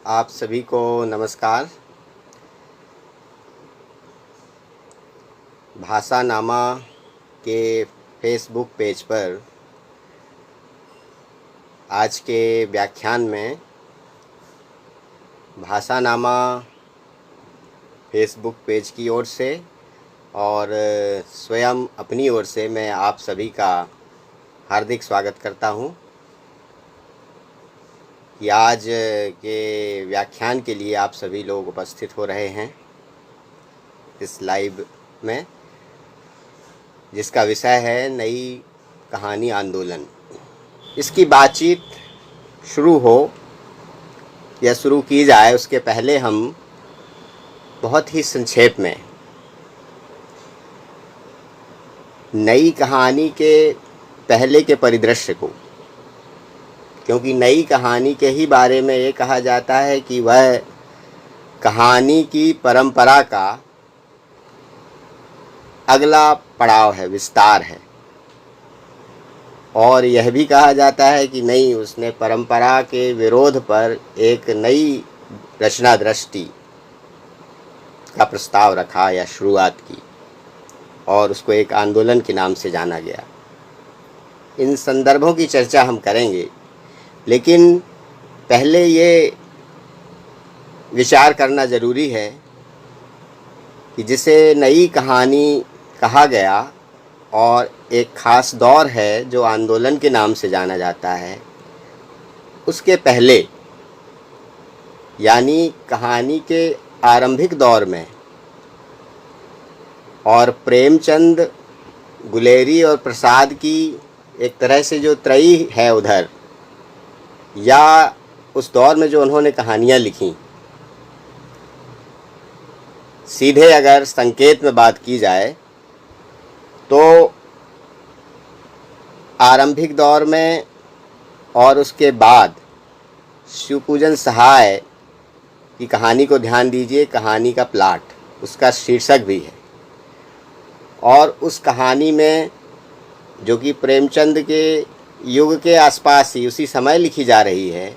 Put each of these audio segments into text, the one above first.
आप सभी को नमस्कार। भाषानामा के फेसबुक पेज पर आज के व्याख्यान में भाषानामा फेसबुक पेज की ओर से और स्वयं अपनी ओर से मैं आप सभी का हार्दिक स्वागत करता हूं कि आज के व्याख्यान के लिए आप सभी लोग उपस्थित हो रहे हैं इस लाइव में, जिसका विषय है नई कहानी आंदोलन। इसकी बातचीत शुरू हो या शुरू की जाए उसके पहले हम बहुत ही संक्षेप में नई कहानी के पहले के परिदृश्य को, क्योंकि नई कहानी के ही बारे में ये कहा जाता है कि वह कहानी की परंपरा का अगला पड़ाव है, विस्तार है। और यह भी कहा जाता है कि नहीं, उसने परंपरा के विरोध पर एक नई रचना दृष्टि का प्रस्ताव रखा या शुरुआत की और उसको एक आंदोलन के नाम से जाना गया। इन संदर्भों की चर्चा हम करेंगे, लेकिन पहले ये विचार करना ज़रूरी है कि जिसे नई कहानी कहा गया और एक ख़ास दौर है जो आंदोलन के नाम से जाना जाता है, उसके पहले यानी कहानी के आरंभिक दौर में और प्रेमचंद, गुलेरी और प्रसाद की एक तरह से जो त्रयी है उधर, या उस दौर में जो उन्होंने कहानियाँ लिखी, सीधे अगर संकेत में बात की जाए तो आरंभिक दौर में और उसके बाद शिवपूजन सहाय की कहानी को ध्यान दीजिए। कहानी का प्लाट, उसका शीर्षक भी है, और उस कहानी में जो कि प्रेमचंद के युग के आसपास ही उसी समय लिखी जा रही है,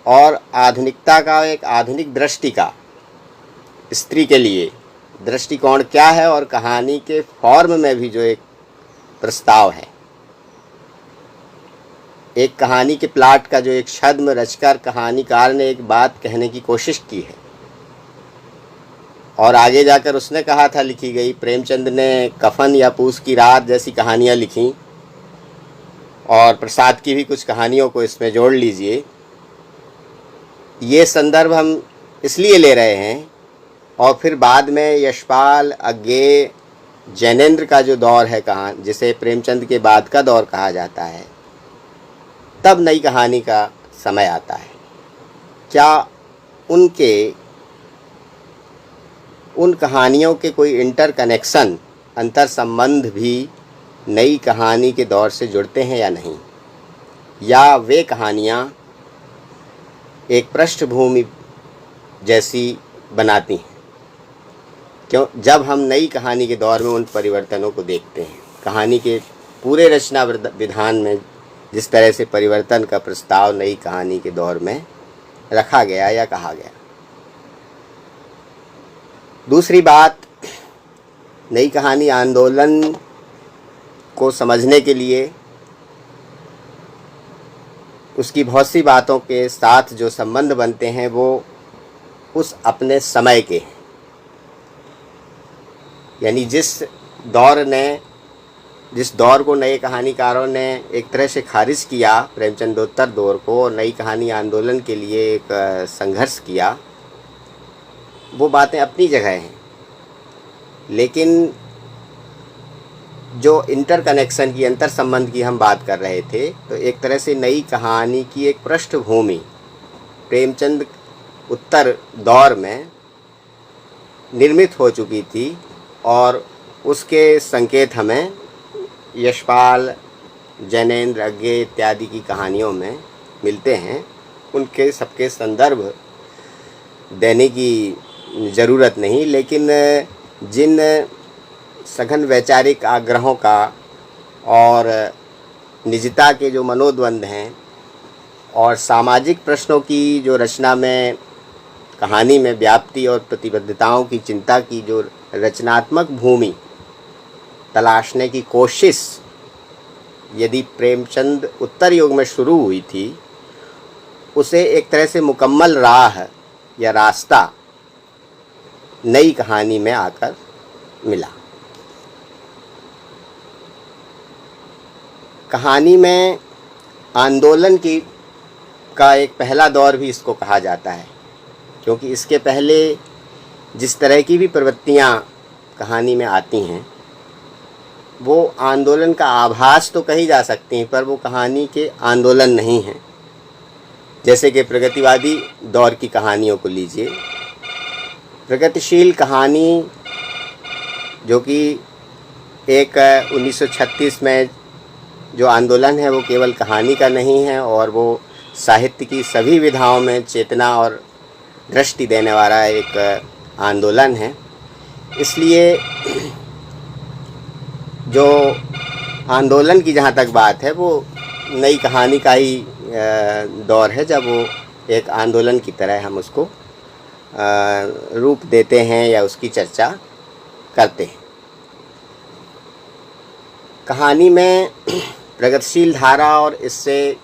और आधुनिकता का एक आधुनिक दृष्टि का स्त्री के लिए दृष्टिकोण क्या है, और कहानी के फॉर्म में भी जो एक प्रस्ताव है, एक कहानी के प्लाट का जो एक छद्म रचकर कहानीकार ने एक बात कहने की कोशिश की है। और आगे जाकर उसने कहा था, लिखी गई, प्रेमचंद ने कफन या पूस की रात जैसी कहानियाँ लिखी, और प्रसाद की भी कुछ कहानियों को इसमें जोड़ लीजिए। ये संदर्भ हम इसलिए ले रहे हैं, और फिर बाद में यशपाल, अज्ञेय, जैनेन्द्र का जो दौर है, कहानी जिसे प्रेमचंद के बाद का दौर कहा जाता है, तब नई कहानी का समय आता है। क्या उन कहानियों के कोई इंटरकनेक्शन, अंतर संबंध भी नई कहानी के दौर से जुड़ते हैं या नहीं, या वे कहानियाँ एक पृष्ठभूमि जैसी बनाती हैं? क्यों, जब हम नई कहानी के दौर में उन परिवर्तनों को देखते हैं, कहानी के पूरे रचना विधान में जिस तरह से परिवर्तन का प्रस्ताव नई कहानी के दौर में रखा गया या कहा गया। दूसरी बात, नई कहानी आंदोलन को समझने के लिए उसकी बहुत सी बातों के साथ जो संबंध बनते हैं वो उस अपने समय के हैं। यानी जिस दौर को नए कहानीकारों ने एक तरह से खारिज किया, प्रेमचंदोत्तर दौर को, और नई कहानी आंदोलन के लिए एक संघर्ष किया, वो बातें अपनी जगह हैं। लेकिन जो इंटरकनेक्शन की, अंतर संबंध की हम बात कर रहे थे, तो एक तरह से नई कहानी की एक पृष्ठभूमि प्रेमचंद उत्तर दौर में निर्मित हो चुकी थी, और उसके संकेत हमें यशपाल, जैनेन्द्र, अज्ञेय इत्यादि की कहानियों में मिलते हैं। उनके सबके संदर्भ देने की ज़रूरत नहीं, लेकिन जिन सघन वैचारिक आग्रहों का और निजता के जो मनोद्वंद हैं और सामाजिक प्रश्नों की जो रचना में, कहानी में व्याप्ति और प्रतिबद्धताओं की चिंता की जो रचनात्मक भूमि तलाशने की कोशिश यदि प्रेमचंद उत्तर युग में शुरू हुई थी, उसे एक तरह से मुकम्मल राह या रास्ता नई कहानी में आकर मिला। कहानी में आंदोलन का एक पहला दौर भी इसको कहा जाता है, क्योंकि इसके पहले जिस तरह की भी प्रवृत्तियाँ कहानी में आती हैं वो आंदोलन का आभास तो कही जा सकती हैं, पर वो कहानी के आंदोलन नहीं हैं। जैसे कि प्रगतिवादी दौर की कहानियों को लीजिए, प्रगतिशील कहानी जो कि एक 1936 में जो आंदोलन है वो केवल कहानी का नहीं है, और वो साहित्य की सभी विधाओं में चेतना और दृष्टि देने वाला एक आंदोलन है। इसलिए जो आंदोलन की जहाँ तक बात है वो नई कहानी का ही दौर है, जब वो एक आंदोलन की तरह हम उसको रूप देते हैं या उसकी चर्चा करते हैं। कहानी में प्रगतिशील धारा और इससे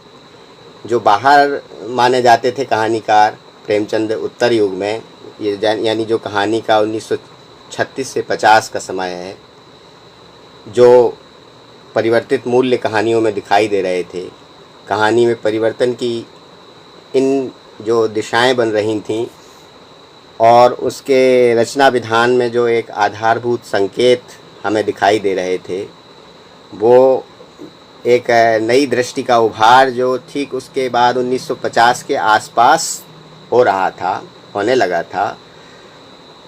जो बाहर माने जाते थे कहानीकार प्रेमचंद उत्तर युग में, ये यानी जो कहानी का 1936 से 50 का समय है, जो परिवर्तित मूल्य कहानियों में दिखाई दे रहे थे, कहानी में परिवर्तन की इन जो दिशाएं बन रही थीं और उसके रचना विधान में जो एक आधारभूत संकेत हमें दिखाई दे रहे थे, वो एक नई दृष्टि का उभार जो ठीक उसके बाद 1950 के आसपास हो रहा था, होने लगा था,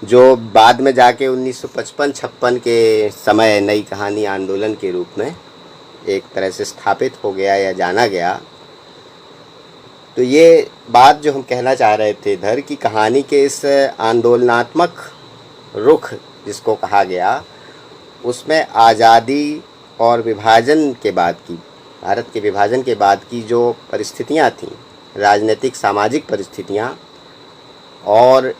जो बाद में जाके 1955-56 के समय नई कहानी आंदोलन के रूप में एक तरह से स्थापित हो गया या जाना गया। तो ये बात जो हम कहना चाह रहे थे इधर की कहानी के इस आंदोलनात्मक रुख जिसको कहा गया, उसमें आज़ादी और विभाजन के बाद की, भारत के विभाजन के बाद की जो परिस्थितियां थीं, राजनीतिक सामाजिक परिस्थितियां, और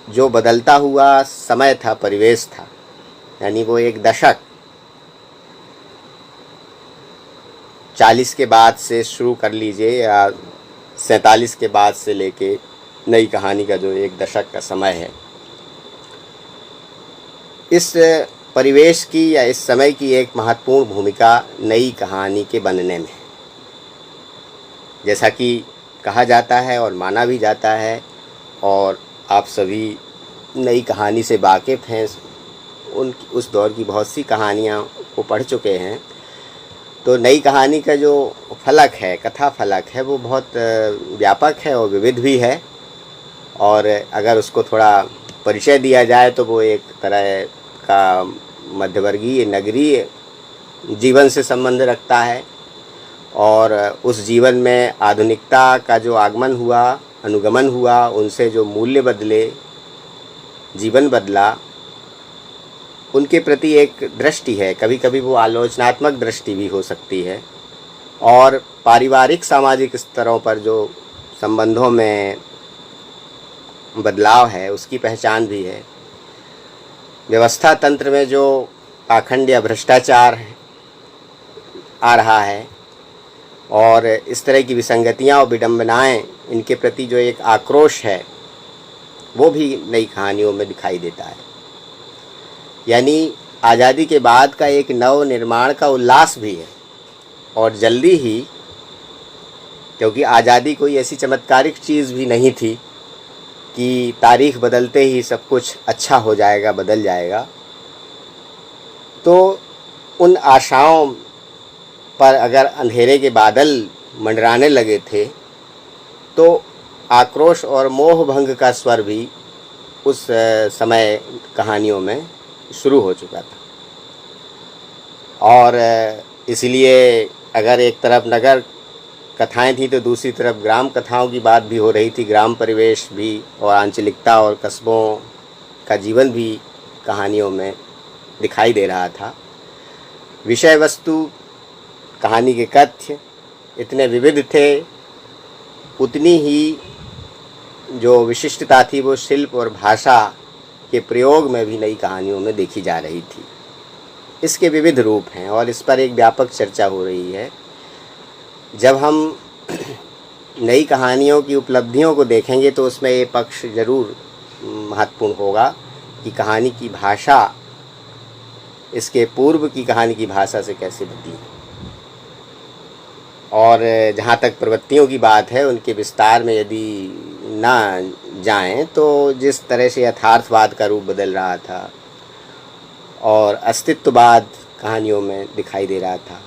जो बदलता हुआ समय था, परिवेश था, यानी वो एक दशक 40 के बाद से शुरू कर लीजिए या 47 के बाद से लेके नई कहानी का जो एक दशक का समय है, इस परिवेश की या इस समय की एक महत्वपूर्ण भूमिका नई कहानी के बनने में, जैसा कि कहा जाता है और माना भी जाता है, और आप सभी नई कहानी से वाकिफ़ हैं, उस दौर की बहुत सी कहानियाँ को पढ़ चुके हैं। तो नई कहानी का जो फलक है, कथा फलक है, वो बहुत व्यापक है और विविध भी है, और अगर उसको थोड़ा परिचय दिया जाए तो वो एक तरह का मध्यवर्गीय नगरीय जीवन से संबंध रखता है, और उस जीवन में आधुनिकता का जो आगमन हुआ, अनुगमन हुआ, उनसे जो मूल्य बदले, जीवन बदला, उनके प्रति एक दृष्टि है। कभी कभी वो आलोचनात्मक दृष्टि भी हो सकती है, और पारिवारिक सामाजिक स्तरों पर जो संबंधों में बदलाव है उसकी पहचान भी है। व्यवस्था तंत्र में जो पाखंड या भ्रष्टाचार आ रहा है और इस तरह की विसंगतियाँ और विडंबनाएँ, इनके प्रति जो एक आक्रोश है वो भी नई कहानियों में दिखाई देता है। यानी आज़ादी के बाद का एक नव निर्माण का उल्लास भी है, और जल्दी ही, क्योंकि आज़ादी कोई ऐसी चमत्कारिक चीज़ भी नहीं थी कि तारीख बदलते ही सब कुछ अच्छा हो जाएगा, बदल जाएगा। तो उन आशाओं पर अगर अंधेरे के बादल मंडराने लगे थे तो आक्रोश और मोह भंग का स्वर भी उस समय कहानियों में शुरू हो चुका था। और इसलिए अगर एक तरफ नगर कथाएं थी तो दूसरी तरफ ग्राम कथाओं की बात भी हो रही थी। ग्राम परिवेश भी और आंचलिकता और कस्बों का जीवन भी कहानियों में दिखाई दे रहा था। विषय वस्तु, कहानी के कथ्य इतने विविध थे उतनी ही जो विशिष्टता थी वो शिल्प और भाषा के प्रयोग में भी नई कहानियों में देखी जा रही थी। इसके विविध रूप हैं और इस पर एक व्यापक चर्चा हो रही है। जब हम नई कहानियों की उपलब्धियों को देखेंगे तो उसमें ये पक्ष ज़रूर महत्वपूर्ण होगा कि कहानी की भाषा इसके पूर्व की कहानी की भाषा से कैसे बदली, और जहाँ तक प्रवृत्तियों की बात है उनके विस्तार में यदि ना जाएं तो जिस तरह से यथार्थवाद का रूप बदल रहा था और अस्तित्ववाद कहानियों में दिखाई दे रहा था,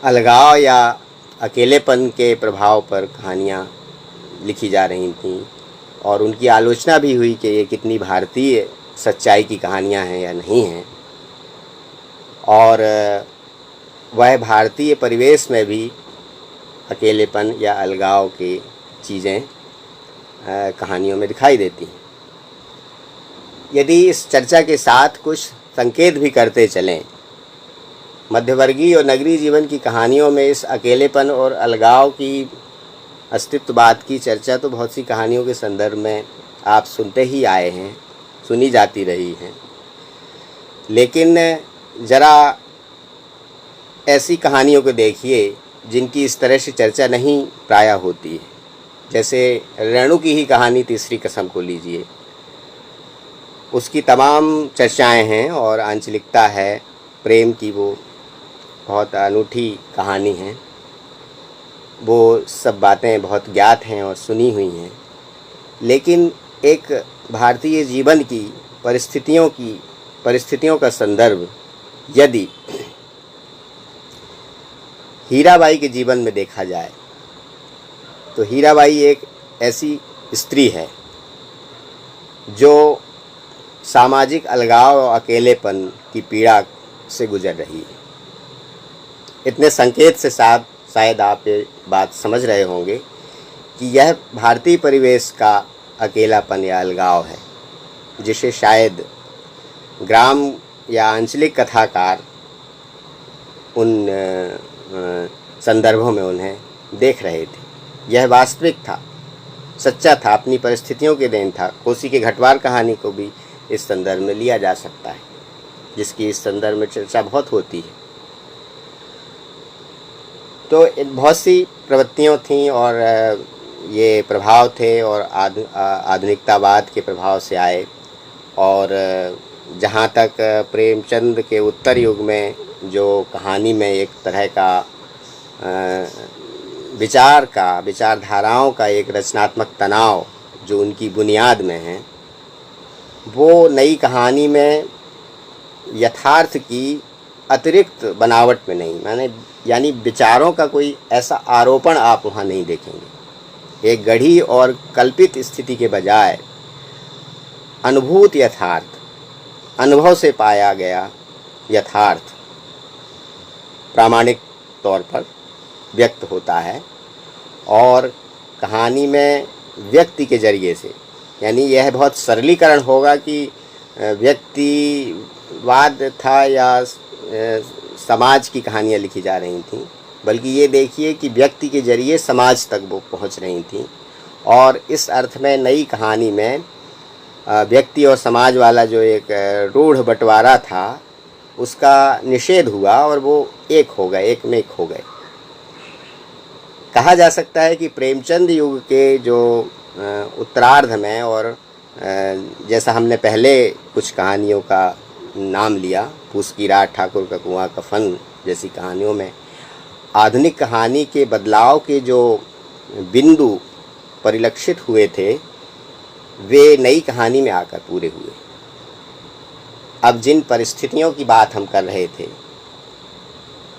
अलगाव या अकेलेपन के प्रभाव पर कहानियाँ लिखी जा रही थीं और उनकी आलोचना भी हुई कि ये कितनी भारतीय सच्चाई की कहानियाँ हैं या नहीं हैं, और वह भारतीय परिवेश में भी अकेलेपन या अलगाव की चीज़ें कहानियों में दिखाई देती हैं। यदि इस चर्चा के साथ कुछ संकेत भी करते चलें, मध्यवर्गीय और नगरीय जीवन की कहानियों में इस अकेलेपन और अलगाव की अस्तित्ववाद की चर्चा तो बहुत सी कहानियों के संदर्भ में आप सुनते ही आए हैं, सुनी जाती रही हैं। लेकिन ज़रा ऐसी कहानियों को देखिए जिनकी इस तरह से चर्चा नहीं प्रायः होती है। जैसे रेणु की ही कहानी तीसरी कसम को लीजिए, उसकी तमाम चर्चाएं हैं और आंचलिकता है, प्रेम की वो बहुत अनूठी कहानी है, वो सब बातें बहुत ज्ञात हैं और सुनी हुई हैं। लेकिन एक भारतीय जीवन की परिस्थितियों का संदर्भ यदि हीराबाई के जीवन में देखा जाए तो हीराबाई एक ऐसी स्त्री है जो सामाजिक अलगाव और अकेलेपन की पीड़ा से गुजर रही है। इतने संकेत से शायद आप ये बात समझ रहे होंगे कि यह भारतीय परिवेश का अकेलापन या अलगाव है, जिसे शायद ग्राम या आंचलिक कथाकार उन संदर्भों में उन्हें देख रहे थे। यह वास्तविक था, सच्चा था, अपनी परिस्थितियों के देन था। कोसी के घटवार कहानी को भी इस संदर्भ में लिया जा सकता है, जिसकी इस संदर्भ में चर्चा बहुत होती है। तो बहुत सी प्रवृत्तियाँ थीं और ये प्रभाव थे और आधुनिकतावाद के प्रभाव से आए। और जहाँ तक प्रेमचंद के उत्तर युग में जो कहानी में एक तरह का विचारधाराओं का एक रचनात्मक तनाव जो उनकी बुनियाद में है, वो नई कहानी में यथार्थ की अतिरिक्त बनावट में नहीं, यानी विचारों का कोई ऐसा आरोपण आप वहाँ नहीं देखेंगे। एक गढ़ी और कल्पित स्थिति के बजाय अनुभूत यथार्थ, अनुभव से पाया गया यथार्थ प्रामाणिक तौर पर व्यक्त होता है। और कहानी में व्यक्ति के जरिए से, यानी यह बहुत सरलीकरण होगा कि व्यक्तिवाद था या समाज की कहानियाँ लिखी जा रही थीं, बल्कि ये देखिए कि व्यक्ति के जरिए समाज तक वो पहुँच रही थीं। और इस अर्थ में नई कहानी में व्यक्ति और समाज वाला जो एक रूढ़ बंटवारा था, उसका निषेध हुआ और वो एक हो गए, एक में एक हो गए। कहा जा सकता है कि प्रेमचंद युग के जो उत्तरार्ध में, और जैसा हमने पहले कुछ कहानियों का नाम लिया, फूस की रात, ठाकुर का कुआं, कफन जैसी कहानियों में आधुनिक कहानी के बदलाव के जो बिंदु परिलक्षित हुए थे, वे नई कहानी में आकर पूरे हुए। अब जिन परिस्थितियों की बात हम कर रहे थे,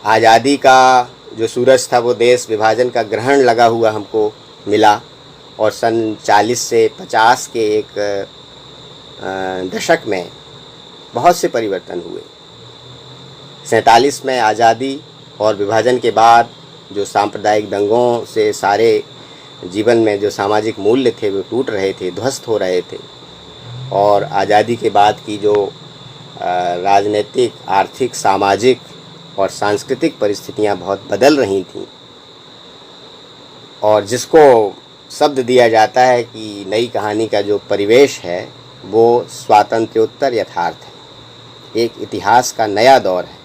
आज़ादी का जो सूरज था वो देश विभाजन का ग्रहण लगा हुआ हमको मिला, और सन 40 से 50 के एक दशक में बहुत से परिवर्तन हुए। 47 में आज़ादी और विभाजन के बाद जो सांप्रदायिक दंगों से सारे जीवन में जो सामाजिक मूल्य थे वो टूट रहे थे, ध्वस्त हो रहे थे। और आज़ादी के बाद की जो राजनीतिक, आर्थिक, सामाजिक और सांस्कृतिक परिस्थितियां बहुत बदल रही थीं, और जिसको शब्द दिया जाता है कि नई कहानी का जो परिवेश है वो स्वातंत्र्योत्तर यथार्थ है, एक इतिहास का नया दौर है।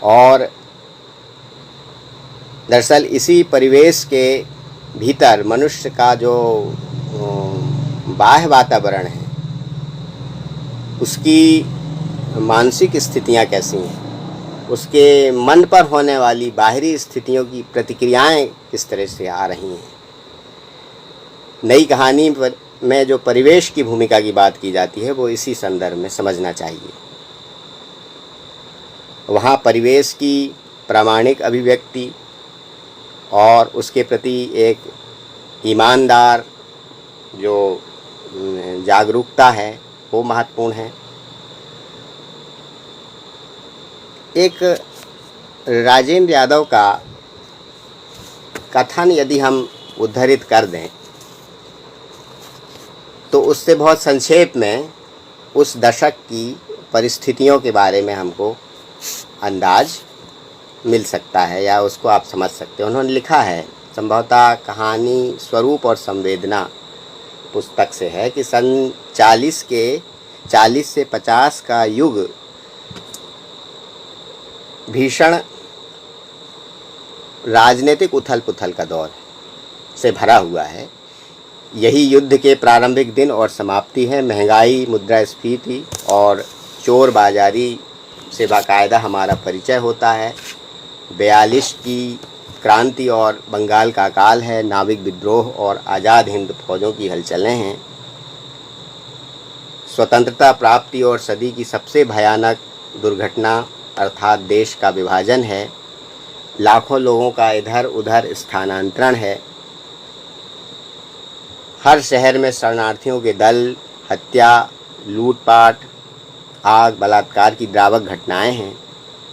और दरअसल इसी परिवेश के भीतर मनुष्य का जो बाह्य वातावरण है, उसकी मानसिक स्थितियाँ कैसी हैं, उसके मन पर होने वाली बाहरी स्थितियों की प्रतिक्रियाएं किस तरह से आ रही हैं। नई कहानी में जो परिवेश की भूमिका की बात की जाती है वो इसी संदर्भ में समझना चाहिए। वहाँ परिवेश की प्रामाणिक अभिव्यक्ति और उसके प्रति एक ईमानदार जो जागरूकता है वो महत्वपूर्ण है। एक राजेंद्र यादव का कथन यदि हम उद्धृत कर दें तो उससे बहुत संक्षेप में उस दशक की परिस्थितियों के बारे में हमको अंदाज मिल सकता है या उसको आप समझ सकते हैं। उन्होंने लिखा है, संभवतः कहानी स्वरूप और संवेदना पुस्तक से है, कि सन 40 से 50 का युग भीषण राजनीतिक उथल पुथल का दौर से भरा हुआ है। यही युद्ध के प्रारंभिक दिन और समाप्ति है। महंगाई, मुद्रास्फीति और चोर बाजारी से बाकायदा हमारा परिचय होता है। 42 की क्रांति और बंगाल का अकाल है। नाविक विद्रोह और आज़ाद हिंद फौजों की हलचलें हैं। स्वतंत्रता प्राप्ति और सदी की सबसे भयानक दुर्घटना अर्थात देश का विभाजन है। लाखों लोगों का इधर उधर स्थानांतरण है। हर शहर में शरणार्थियों के दल, हत्या, लूटपाट, आग, बलात्कार की द्रावक घटनाएं हैं।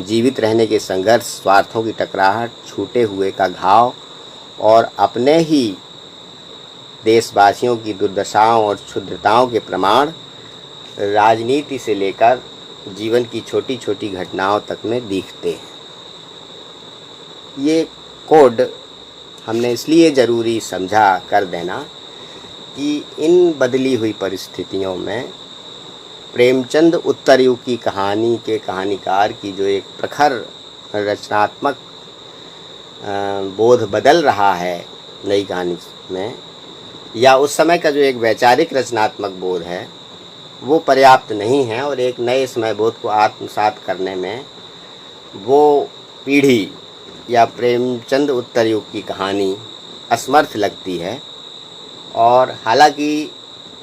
जीवित रहने के संघर्ष, स्वार्थों की टकराहट, छूटे हुए का घाव और अपने ही देशवासियों की दुर्दशाओं और क्षुद्रताओं के प्रमाण राजनीति से लेकर जीवन की छोटी छोटी घटनाओं तक में दिखते हैं। ये कोड हमने इसलिए ज़रूरी समझा कर देना कि इन बदली हुई परिस्थितियों में प्रेमचंद उत्तर युग की कहानी के कहानीकार की जो एक प्रखर रचनात्मक बोध बदल रहा है नई कहानी में, या उस समय का जो एक वैचारिक रचनात्मक बोध है वो पर्याप्त नहीं है। और एक नए समय बोध को आत्मसात करने में वो पीढ़ी या प्रेमचंद उत्तर युग की कहानी असमर्थ लगती है। और हालांकि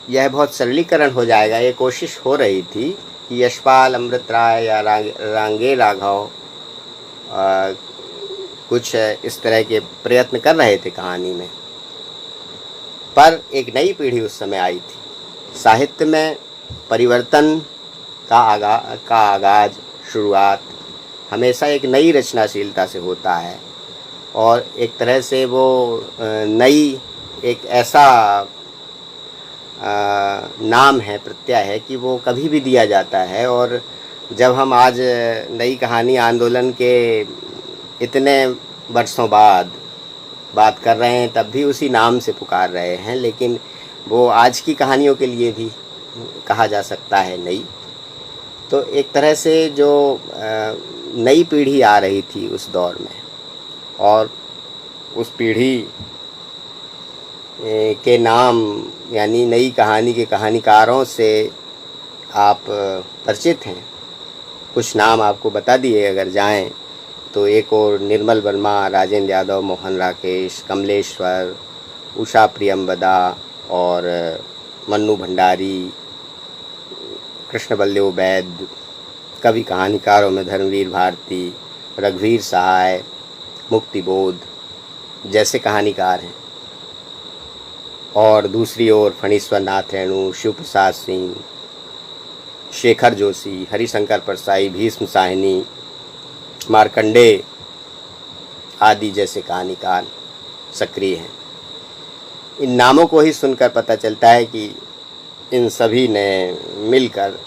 यह बहुत सरलीकरण हो जाएगा, ये कोशिश हो रही थी कि यशपाल, अमृत राय या रांगे राघव कुछ इस तरह के प्रयत्न कर रहे थे कहानी में, पर एक नई पीढ़ी उस समय आई थी। साहित्य में परिवर्तन का आगाज, शुरुआत हमेशा एक नई रचनाशीलता से होता है और एक तरह से वो नई एक ऐसा नाम है, प्रत्यय है कि वो कभी भी दिया जाता है। और जब हम आज नई कहानी आंदोलन के इतने वर्षों बाद बात कर रहे हैं तब भी उसी नाम से पुकार रहे हैं, लेकिन वो आज की कहानियों के लिए भी कहा जा सकता है नई। तो एक तरह से जो नई पीढ़ी आ रही थी उस दौर में, और उस पीढ़ी के नाम यानी नई कहानी के कहानीकारों से आप परिचित हैं। कुछ नाम आपको बता दिए अगर जाएं तो एक और निर्मल वर्मा, राजेंद्र यादव, मोहन राकेश, कमलेश्वर, उषा प्रियंवदा और मन्नू भंडारी, कृष्णबल्देव वैद्य। कवि कहानीकारों में धर्मवीर भारती, रघुवीर सहाय, मुक्तिबोध जैसे कहानीकार हैं। और दूसरी ओर फणीश्वर नाथ रेणु, शिव प्रसाद सिंह, शेखर जोशी, हरिशंकर परसाई, भीष्म साहनी, मार्कंडे आदि जैसे कहानीकार सक्रिय हैं। इन नामों को ही सुनकर पता चलता है कि इन सभी ने मिलकर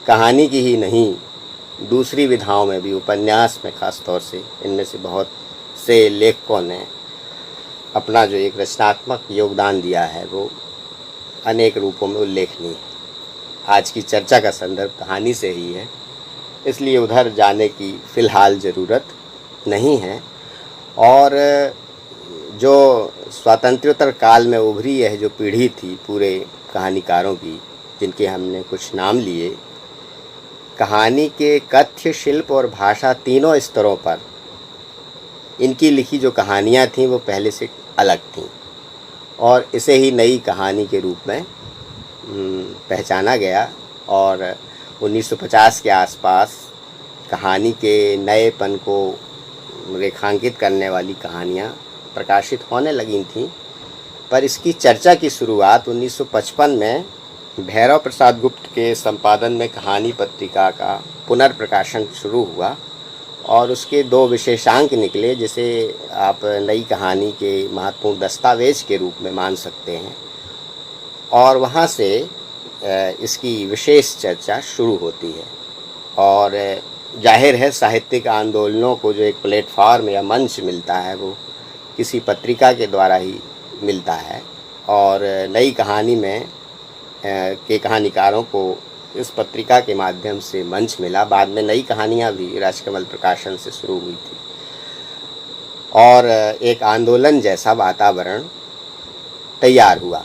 कहानी की ही नहीं दूसरी विधाओं में भी, उपन्यास में ख़ास तौर से इनमें से बहुत से लेखकों ने अपना जो एक रचनात्मक योगदान दिया है वो अनेक रूपों में उल्लेखनीय है। आज की चर्चा का संदर्भ कहानी से ही है, इसलिए उधर जाने की फ़िलहाल ज़रूरत नहीं है। और जो स्वातंत्र्योत्तर काल में उभरी यह जो पीढ़ी थी पूरे कहानीकारों की, जिनके हमने कुछ नाम लिए, कहानी के कथ्य, शिल्प और भाषा तीनों स्तरों पर इनकी लिखी जो कहानियाँ थीं वो पहले से अलग थीं और इसे ही नई कहानी के रूप में पहचाना गया। और 1950 के आसपास कहानी के नएपन को रेखांकित करने वाली कहानियाँ प्रकाशित होने लगी थीं। पर इसकी चर्चा की शुरुआत 1955 में भैरव प्रसाद गुप्त के संपादन में कहानी पत्रिका का पुनर्प्रकाशन शुरू हुआ और उसके दो विशेषांक निकले, जिसे आप नई कहानी के महत्वपूर्ण दस्तावेज के रूप में मान सकते हैं। और वहाँ से इसकी विशेष चर्चा शुरू होती है। और जाहिर है साहित्यिक आंदोलनों को जो एक प्लेटफार्म या मंच मिलता है वो किसी पत्रिका के द्वारा ही मिलता है। और नई कहानी में के कहानीकारों को इस पत्रिका के माध्यम से मंच मिला। बाद में नई कहानियाँ भी राजकमल प्रकाशन से शुरू हुई थी और एक आंदोलन जैसा वातावरण तैयार हुआ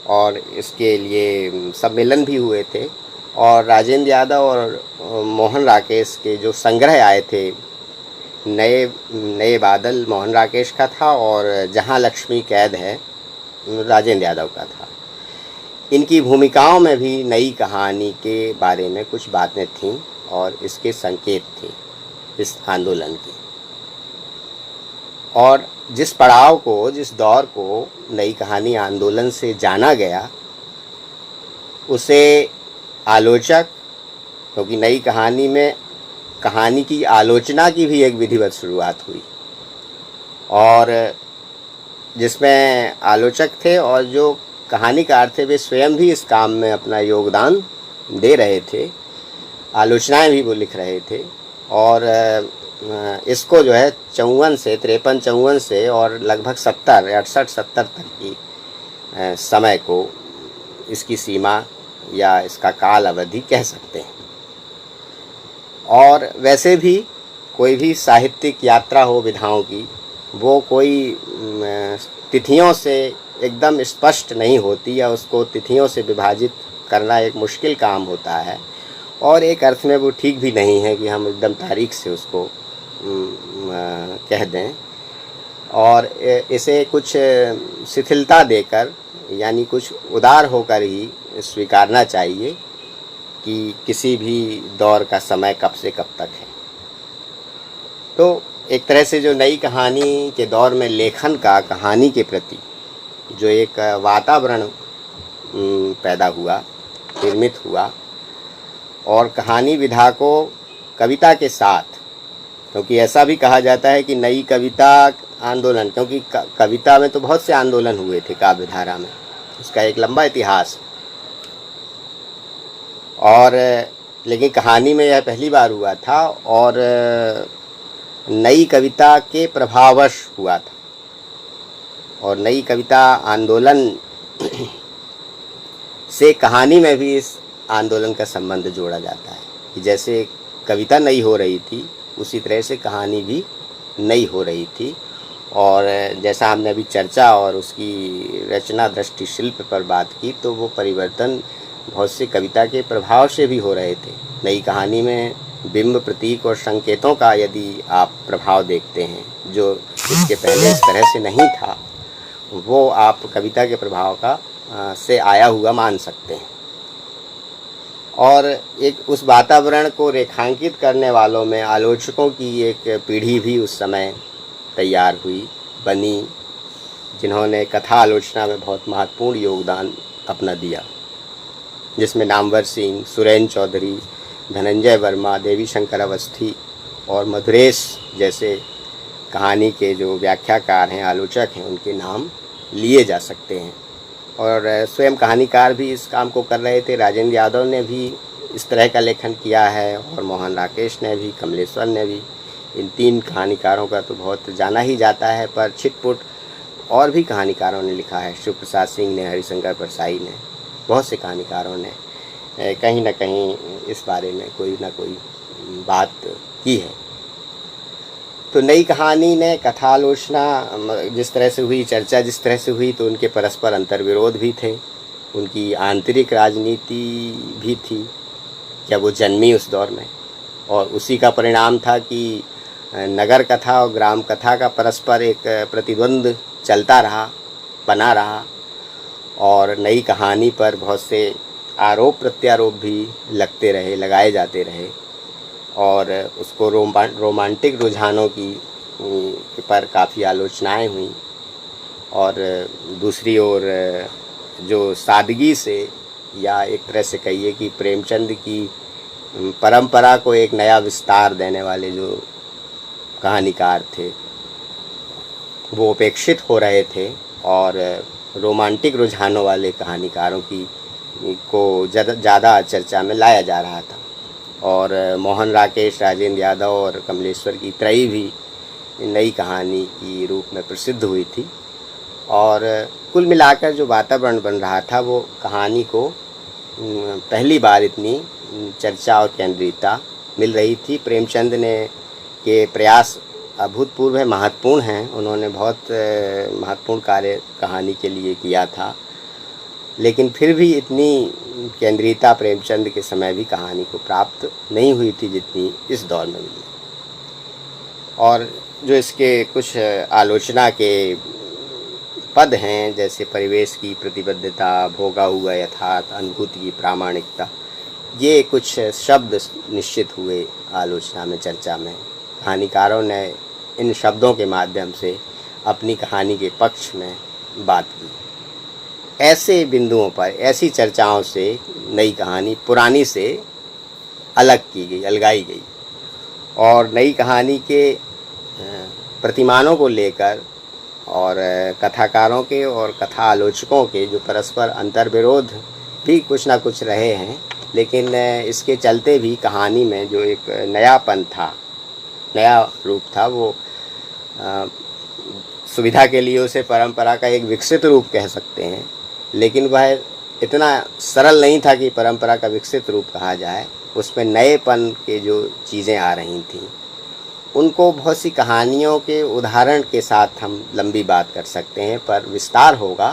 और इसके लिए सम्मेलन भी हुए थे। और राजेंद्र यादव और मोहन राकेश के जो संग्रह आए थे, नए बादल मोहन राकेश का था और जहाँ लक्ष्मी कैद है राजेंद्र यादव का था। इनकी भूमिकाओं में भी नई कहानी के बारे में कुछ बातें थीं और इसके संकेत थे इस आंदोलन के। और जिस पड़ाव को, जिस दौर को नई कहानी आंदोलन से जाना गया, उसे आलोचक, क्योंकि नई कहानी में कहानी की आलोचना की भी एक विधिवत शुरुआत हुई और जिसमें आलोचक थे और जो कहानीकार थे वे स्वयं भी इस काम में अपना योगदान दे रहे थे। आलोचनाएं भी वो लिख रहे थे और इसको जो है 53-54 से और लगभग 68-70 तक की समय को इसकी सीमा या इसका काल अवधि कह सकते हैं। और वैसे भी कोई भी साहित्यिक यात्रा हो विधाओं की, वो कोई तिथियों से एकदम स्पष्ट नहीं होती या उसको तिथियों से विभाजित करना एक मुश्किल काम होता है। और एक अर्थ में वो ठीक भी नहीं है कि हम एकदम तारीख से उसको कह दें। और इसे कुछ शिथिलता देकर, यानी कुछ उदार होकर ही स्वीकारना चाहिए कि किसी भी दौर का समय कब से कब तक है। तो एक तरह से जो नई कहानी के दौर में लेखन का कहानी के प्रति जो एक वातावरण पैदा हुआ, निर्मित हुआ, और कहानी विधा को कविता के साथ, क्योंकि ऐसा भी कहा जाता है कि नई कविता आंदोलन, क्योंकि कविता में तो बहुत से आंदोलन हुए थे काव्य धारा में, उसका एक लंबा इतिहास। और लेकिन कहानी में यह पहली बार हुआ था और नई कविता के प्रभाववश हुआ था। और नई कविता आंदोलन से कहानी में भी इस आंदोलन का संबंध जोड़ा जाता है कि जैसे कविता नई हो रही थी उसी तरह से कहानी भी नई हो रही थी। और जैसा हमने अभी चर्चा और उसकी रचना दृष्टि शिल्प पर बात की, तो वो परिवर्तन बहुत से कविता के प्रभाव से भी हो रहे थे। नई कहानी में बिंब, प्रतीक और संकेतों का यदि आप प्रभाव देखते हैं जो इसके पहले इस तरह से नहीं था, वो आप कविता के प्रभाव का से आया हुआ मान सकते हैं। और एक उस वातावरण को रेखांकित करने वालों में आलोचकों की एक पीढ़ी भी उस समय तैयार हुई, बनी, जिन्होंने कथा आलोचना में बहुत महत्वपूर्ण योगदान अपना दिया, जिसमें नामवर सिंह, सुरेंद्र चौधरी, धनंजय वर्मा, देवी शंकर अवस्थी और मधुरेश जैसे कहानी के जो व्याख्याकार हैं, आलोचक हैं, उनके नाम लिए जा सकते हैं। और स्वयं कहानीकार भी इस काम को कर रहे थे। राजेंद्र यादव ने भी इस तरह का लेखन किया है और मोहन राकेश ने भी, कमलेश्वर ने भी। इन तीन कहानीकारों का तो बहुत जाना ही जाता है, पर छिटपुट और भी कहानीकारों ने लिखा है, शिव प्रसाद सिंह ने, हरिशंकर परसाई ने, बहुत से कहानीकारों ने कहीं ना कहीं इस बारे में कोई ना कोई बात की है। तो नई कहानी ने कथालोचना जिस तरह से हुई, चर्चा जिस तरह से हुई, तो उनके परस्पर अंतर्विरोध भी थे, उनकी आंतरिक राजनीति भी थी, क्या वो जन्मी उस दौर में, और उसी का परिणाम था कि नगर कथा और ग्राम कथा का परस्पर एक प्रतिद्वंद चलता रहा, बना रहा, और नई कहानी पर बहुत से आरोप प्रत्यारोप भी लगते रहे, लगाए जाते रहे, और उसको रोमांटिक रुझानों की पर काफ़ी आलोचनाएं हुई। और दूसरी ओर जो सादगी से, या एक तरह से कहिए कि प्रेमचंद की परंपरा को एक नया विस्तार देने वाले जो कहानीकार थे वो उपेक्षित हो रहे थे, और रोमांटिक रुझानों वाले कहानीकारों को ज़्यादा चर्चा में लाया जा रहा था। और मोहन राकेश, राजेंद्र यादव और कमलेश्वर की त्रयी भी नई कहानी की रूप में प्रसिद्ध हुई थी। और कुल मिलाकर जो वातावरण बन रहा था वो कहानी को पहली बार इतनी चर्चा और केंद्रितता मिल रही थी। प्रेमचंद ने के प्रयास अभूतपूर्व है, महत्वपूर्ण हैं, उन्होंने बहुत महत्वपूर्ण कार्य कहानी के लिए किया था, लेकिन फिर भी इतनी केंद्रीयता प्रेमचंद के समय भी कहानी को प्राप्त नहीं हुई थी जितनी इस दौर में मिली। और जो इसके कुछ आलोचना के पद हैं, जैसे परिवेश की प्रतिबद्धता, भोगा हुआ यथार्थ, अनुभूति की प्रामाणिकता, ये कुछ शब्द निश्चित हुए आलोचना में, चर्चा में। कहानीकारों ने इन शब्दों के माध्यम से अपनी कहानी के पक्ष में बात की। ऐसे बिंदुओं पर, ऐसी चर्चाओं से नई कहानी पुरानी से अलग की गई, अलगाई गई, और नई कहानी के प्रतिमानों को लेकर और कथाकारों के और कथा आलोचकों के जो परस्पर अंतर्विरोध भी कुछ ना कुछ रहे हैं, लेकिन इसके चलते भी कहानी में जो एक नयापन था, नया रूप था, वो सुविधा के लिए उसे परंपरा का एक विकसित रूप कह सकते हैं, लेकिन वह इतना सरल नहीं था कि परंपरा का विकसित रूप कहा जाए। उसमें नएपन के जो चीज़ें आ रही थीं, उनको बहुत सी कहानियों के उदाहरण के साथ हम लंबी बात कर सकते हैं, पर विस्तार होगा।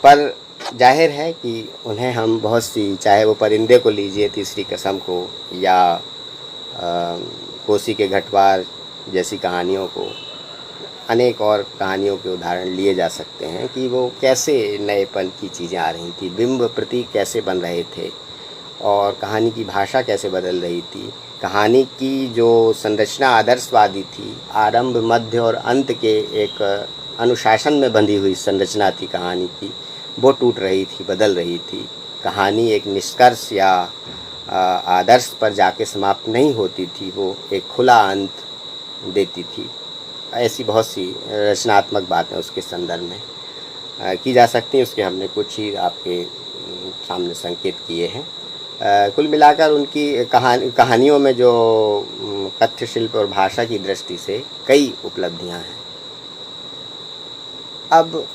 पर जाहिर है कि उन्हें हम बहुत सी, चाहे वो परिंदे को लीजिए, तीसरी कसम को, या कोसी के घटवार जैसी कहानियों को, अनेक और कहानियों के उदाहरण लिए जा सकते हैं कि वो कैसे नएपन की चीज़ें आ रही थी, बिंब प्रतीक कैसे बन रहे थे, और कहानी की भाषा कैसे बदल रही थी। कहानी की जो संरचना आदर्शवादी थी, आरंभ, मध्य और अंत के एक अनुशासन में बंधी हुई संरचना थी कहानी की, वो टूट रही थी, बदल रही थी। कहानी एक निष्कर्ष या आदर्श पर जाके समाप्त नहीं होती थी, वो एक खुला अंत देती थी। ऐसी बहुत सी रचनात्मक बातें उसके संदर्भ में की जा सकती हैं। उसके हमने कुछ ही आपके सामने संकेत किए हैं। कुल मिलाकर उनकी कहानियों में जो कथ्य शिल्प और भाषा की दृष्टि से कई उपलब्धियां हैं। अब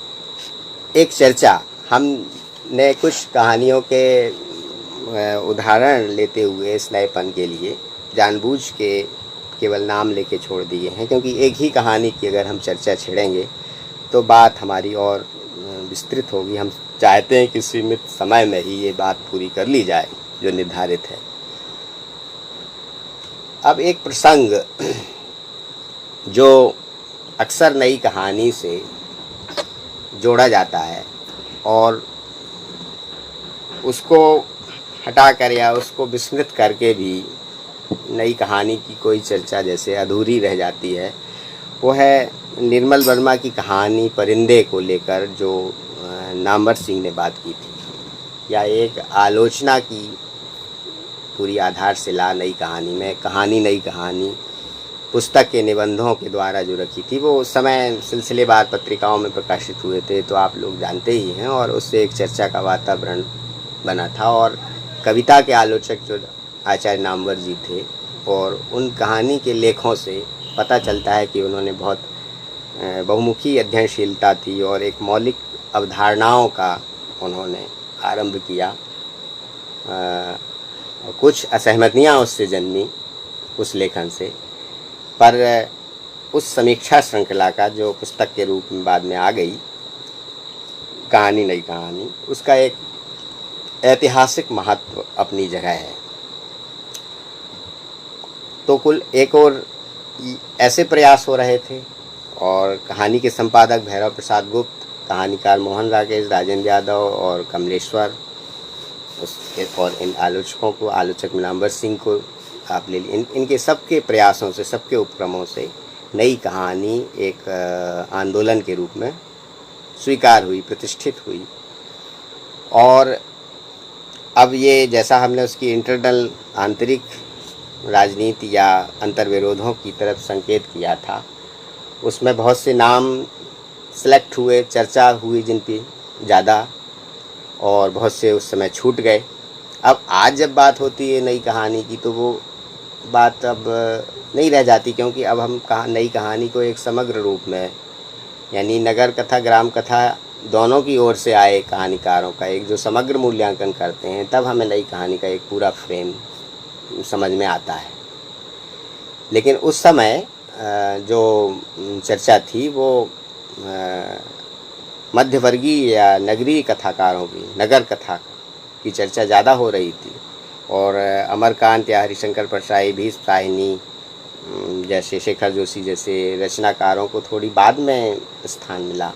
एक चर्चा, हमने कुछ कहानियों के उदाहरण लेते हुए इस नएपन के लिए जानबूझ के केवल नाम लेके छोड़ दिए हैं, क्योंकि एक ही कहानी की अगर हम चर्चा छेड़ेंगे तो बात हमारी और विस्तृत होगी। हम चाहते हैं कि सीमित समय में ही ये बात पूरी कर ली जाए जो निर्धारित है। अब एक प्रसंग जो अक्सर नई कहानी से जोड़ा जाता है और उसको हटाकर या उसको विस्मृत करके भी नई कहानी की कोई चर्चा जैसे अधूरी रह जाती है, वो है निर्मल वर्मा की कहानी परिंदे को लेकर जो नामवर सिंह ने बात की थी, या एक आलोचना की पूरी आधारशिला नई कहानी में। कहानी नई कहानी पुस्तक के निबंधों के द्वारा जो रखी थी, वो उस समय सिलसिलेवार पत्रिकाओं में प्रकाशित हुए थे, तो आप लोग जानते ही हैं, और उससे एक चर्चा का वातावरण बना था। और कविता के आलोचक जो आचार्य नामवर जी थे, और उन कहानी के लेखों से पता चलता है कि उन्होंने बहुत बहुमुखी अध्ययनशीलता थी और एक मौलिक अवधारणाओं का उन्होंने आरंभ किया। कुछ असहमतियाँ उससे जन्मी उस लेखन से, पर उस समीक्षा श्रृंखला का जो पुस्तक के रूप में बाद में आ गई, कहानी नई कहानी, उसका एक ऐतिहासिक महत्व अपनी जगह है। तो कुल एक और ऐसे प्रयास हो रहे थे और कहानी के संपादक भैरव प्रसाद गुप्त, कहानीकार मोहन राकेश, राजेंद्र यादव और कमलेश्वर, उसके और इन आलोचकों को, आलोचक नीलांबर सिंह को आप ले लीजिए, इनके सबके प्रयासों से, सबके उपक्रमों से नई कहानी एक आंदोलन के रूप में स्वीकार हुई, प्रतिष्ठित हुई। और अब ये जैसा हमने उसकी इंटरनल आंतरिक राजनीति या अंतर्विरोधों की तरफ संकेत किया था, उसमें बहुत से नाम सेलेक्ट हुए, चर्चा हुई जिन पे ज़्यादा, और बहुत से उस समय छूट गए। अब आज जब बात होती है नई कहानी की तो वो बात अब नहीं रह जाती, क्योंकि अब हम नई कहानी को एक समग्र रूप में, यानी नगर कथा, ग्राम कथा दोनों की ओर से आए कहानीकारों का एक जो समग्र मूल्यांकन करते हैं, तब हमें नई कहानी का एक पूरा फ्रेम समझ में आता है। लेकिन उस समय जो चर्चा थी वो मध्यवर्गीय या नगरीय कथाकारों की, नगर कथा की चर्चा ज़्यादा हो रही थी। और अमरकांत या हरिशंकर परसाई, भीष्म साहिनी जैसे, शेखर जोशी जैसे रचनाकारों को थोड़ी बाद में स्थान मिला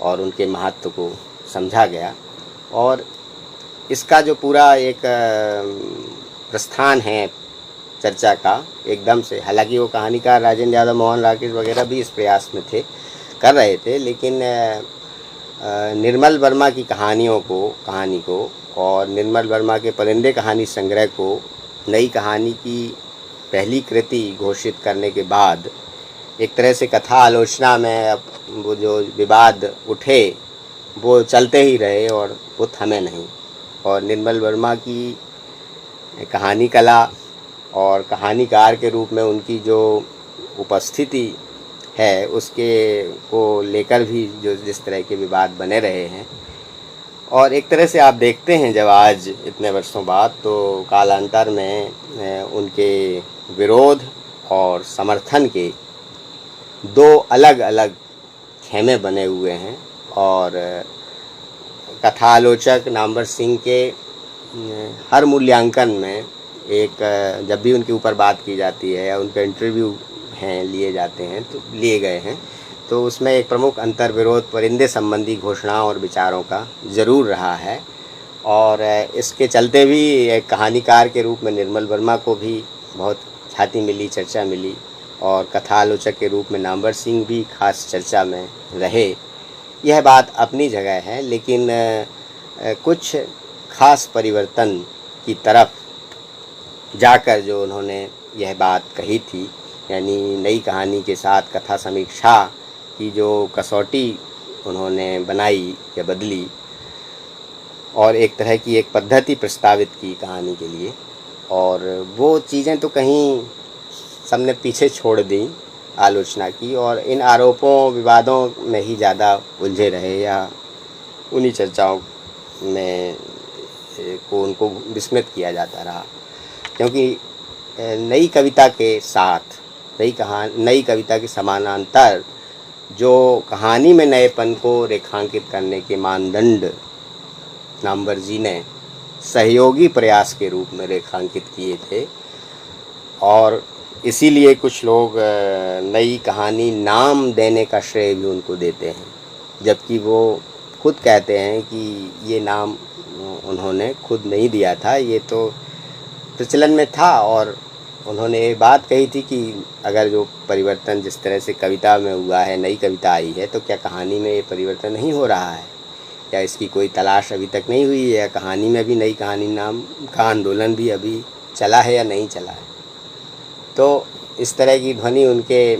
और उनके महत्व को समझा गया। और इसका जो पूरा एक प्रस्थान है चर्चा का एकदम से, हालांकि वो कहानीकार राजेंद्र यादव, मोहन राकेश वगैरह भी इस प्रयास में थे, कर रहे थे, लेकिन निर्मल वर्मा की कहानी को और निर्मल वर्मा के परिंदे कहानी संग्रह को नई कहानी की पहली कृति घोषित करने के बाद एक तरह से कथा आलोचना में अब वो जो विवाद उठे वो चलते ही रहे और वो थमे नहीं। और निर्मल वर्मा की कहानी कला और कहानीकार के रूप में उनकी जो उपस्थिति है उसके को लेकर भी जो जिस तरह के विवाद बने रहे हैं, और एक तरह से आप देखते हैं जब आज इतने वर्षों बाद तो कालांतर में उनके विरोध और समर्थन के दो अलग अलग खेमे बने हुए हैं। और कथा आलोचक नामवर सिंह के हर मूल्यांकन में एक, जब भी उनके ऊपर बात की जाती है या उनके इंटरव्यू हैं लिए जाते हैं तो लिए गए हैं, तो उसमें एक प्रमुख अंतर्विरोध परिंदे संबंधी घोषणाओं और विचारों का ज़रूर रहा है। और इसके चलते भी एक कहानीकार के रूप में निर्मल वर्मा को भी बहुत ख्याति मिली, चर्चा मिली, और कथा आलोचक के रूप में नामवर सिंह भी खास चर्चा में रहे। यह बात अपनी जगह है, लेकिन कुछ खास परिवर्तन की तरफ जाकर जो उन्होंने यह बात कही थी, यानी नई कहानी के साथ कथा समीक्षा की जो कसौटी उन्होंने बनाई या बदली, और एक तरह की एक पद्धति प्रस्तावित की कहानी के लिए, और वो चीज़ें तो कहीं सबने पीछे छोड़ दी आलोचना की, और इन आरोपों विवादों में ही ज़्यादा उलझे रहे या उन्हीं चर्चाओं में को उनको विस्मृत किया जाता रहा। क्योंकि नई कविता के साथ नई कविता के समानांतर जो कहानी में नएपन को रेखांकित करने के मानदंड नामवर जी ने सहयोगी प्रयास के रूप में रेखांकित किए थे, और इसीलिए कुछ लोग नई कहानी नाम देने का श्रेय भी उनको देते हैं, जबकि वो खुद कहते हैं कि ये नाम उन्होंने खुद नहीं दिया था, ये तो प्रचलन में था। और उन्होंने ये बात कही थी कि अगर जो परिवर्तन जिस तरह से कविता में हुआ है, नई कविता आई है, तो क्या कहानी में ये परिवर्तन नहीं हो रहा है, या इसकी कोई तलाश अभी तक नहीं हुई है, या कहानी में भी नई कहानी नाम का आंदोलन भी अभी चला है या नहीं चला है। तो इस तरह की ध्वनि उनके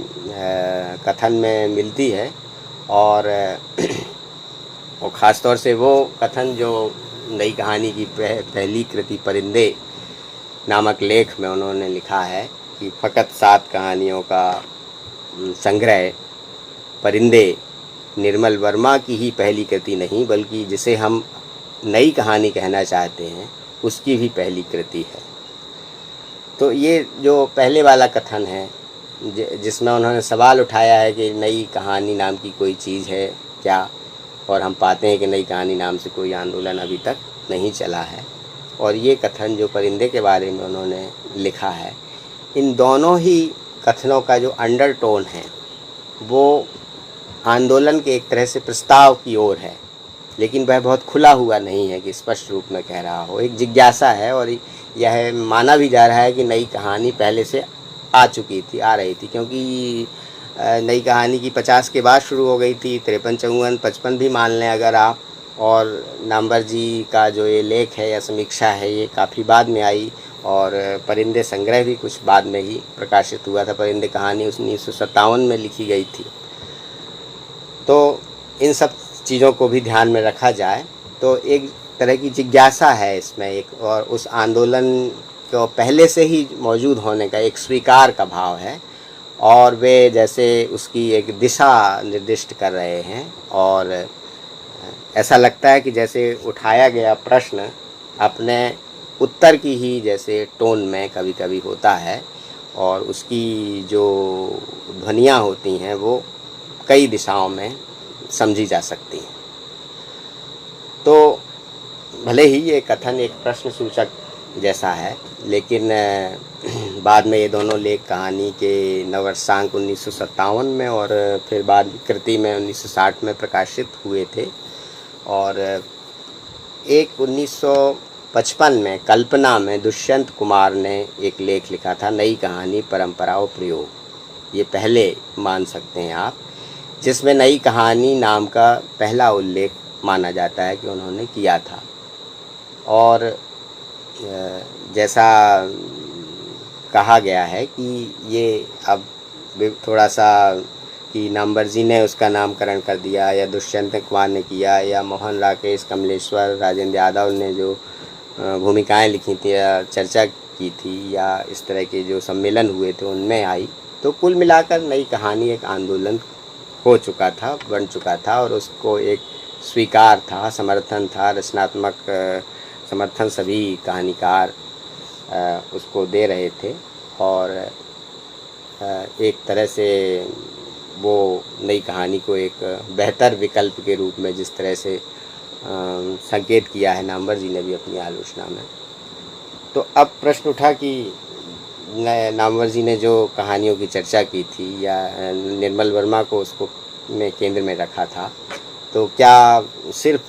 कथन में मिलती है। और ख़ास तौर से वो कथन जो नई कहानी की पहली कृति परिंदे नामक लेख में उन्होंने लिखा है कि फ़कत 7 कहानियों का संग्रह परिंदे निर्मल वर्मा की ही पहली कृति नहीं, बल्कि जिसे हम नई कहानी कहना चाहते हैं उसकी भी पहली कृति है। तो ये जो पहले वाला कथन है जिसमें उन्होंने सवाल उठाया है कि नई कहानी नाम की कोई चीज़ है क्या, और हम पाते हैं कि नई कहानी नाम से कोई आंदोलन अभी तक नहीं चला है। और ये कथन जो परिंदे के बारे में उन्होंने लिखा है, इन दोनों ही कथनों का जो अंडरटोन है वो आंदोलन के एक तरह से प्रस्ताव की ओर है, लेकिन वह बहुत खुला हुआ नहीं है कि स्पष्ट रूप में कह रहा हो। एक जिज्ञासा है और यह माना भी जा रहा है कि नई कहानी पहले से आ रही थी, क्योंकि नई कहानी की 50 के बाद शुरू हो गई थी, 53, 54, 55 भी मान लें अगर आप। और नामवर जी का जो ये लेख है या समीक्षा है ये काफ़ी बाद में आई, और परिंदे संग्रह भी कुछ बाद में ही प्रकाशित हुआ था। परिंदे कहानी 1957 में लिखी गई थी। तो इन सब चीज़ों को भी ध्यान में रखा जाए तो एक तरह की जिज्ञासा है इसमें एक, और उस आंदोलन को पहले से ही मौजूद होने का एक स्वीकार का भाव है, और वे जैसे उसकी एक दिशा निर्दिष्ट कर रहे हैं। और ऐसा लगता है कि जैसे उठाया गया प्रश्न अपने उत्तर की ही जैसे टोन में कभी कभी होता है, और उसकी जो ध्वनियाँ होती हैं वो कई दिशाओं में समझी जा सकती हैं। तो भले ही ये कथन एक प्रश्न सूचक जैसा है, लेकिन बाद में ये दोनों लेख कहानी के नववर्षांक 1957 में और फिर बाद कृति में 1960 में प्रकाशित हुए थे। और एक 1955 में कल्पना में दुष्यंत कुमार ने एक लेख लिखा था, नई कहानी परंपरा और प्रयोग। ये पहले मान सकते हैं आप, जिसमें नई कहानी नाम का पहला उल्लेख माना जाता है कि उन्होंने किया था। और जैसा कहा गया है कि ये अब थोड़ा सा कि नामवर जी ने उसका नामकरण कर दिया, या दुष्यंत कुमार ने किया, या मोहन राकेश, कमलेश्वर, राजेंद्र यादव ने जो भूमिकाएं लिखी थी या चर्चा की थी, या इस तरह के जो सम्मेलन हुए थे उनमें आई। तो कुल मिलाकर नई कहानी एक आंदोलन हो चुका था, बन चुका था, और उसको एक स्वीकार था, समर्थन था, रचनात्मक समर्थन सभी कहानीकार उसको दे रहे थे। और एक तरह से वो नई कहानी को एक बेहतर विकल्प के रूप में जिस तरह से संकेत किया है नामवर जी ने भी अपनी आलोचना में। तो अब प्रश्न उठा कि नामवर जी ने जो कहानियों की चर्चा की थी या निर्मल वर्मा को उसको में केंद्र में रखा था, तो क्या सिर्फ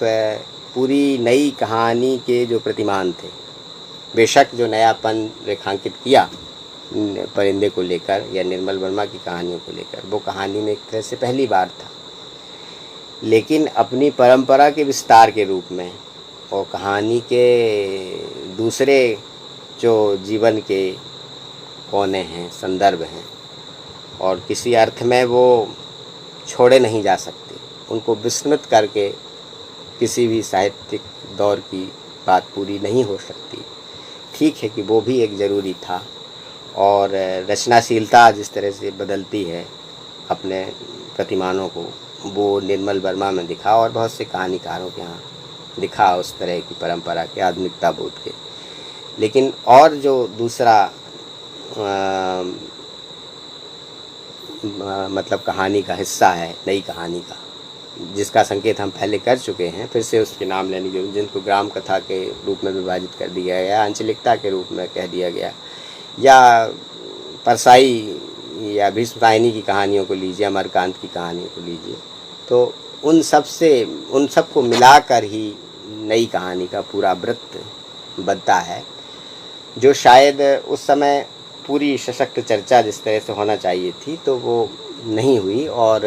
पूरी नई कहानी के जो प्रतिमान थे, बेशक जो नयापन रेखांकित किया परिंदे को लेकर या निर्मल वर्मा की कहानियों को लेकर, वो कहानी में एक तरह से पहली बार था, लेकिन अपनी परंपरा के विस्तार के रूप में और कहानी के दूसरे जो जीवन के कोने हैं, संदर्भ हैं, और किसी अर्थ में वो छोड़े नहीं जा सकते, उनको विस्मृत करके किसी भी साहित्यिक दौर की बात पूरी नहीं हो सकती। ठीक है कि वो भी एक ज़रूरी था, और रचनाशीलता जिस तरह से बदलती है अपने प्रतिमानों को, वो निर्मल वर्मा में दिखा और बहुत से कहानीकारों के यहाँ दिखा उस तरह की परंपरा के, आधुनिकता बोध के। लेकिन और जो दूसरा मतलब कहानी का हिस्सा है, नई कहानी का, जिसका संकेत हम पहले कर चुके हैं, फिर से उसके नाम लेने के, जिनको ग्राम कथा के रूप में विभाजित कर दिया गया, आंचलिकता के रूप में कह दिया गया, या परसाई या भीष्मतायनी की कहानियों को लीजिए, अमरकांत की कहानियों को लीजिए, तो उन सब को मिलाकर ही नई कहानी का पूरा वृत्त बनता है, जो शायद उस समय पूरी सशक्त चर्चा जिस तरह से होना चाहिए थी तो वो नहीं हुई। और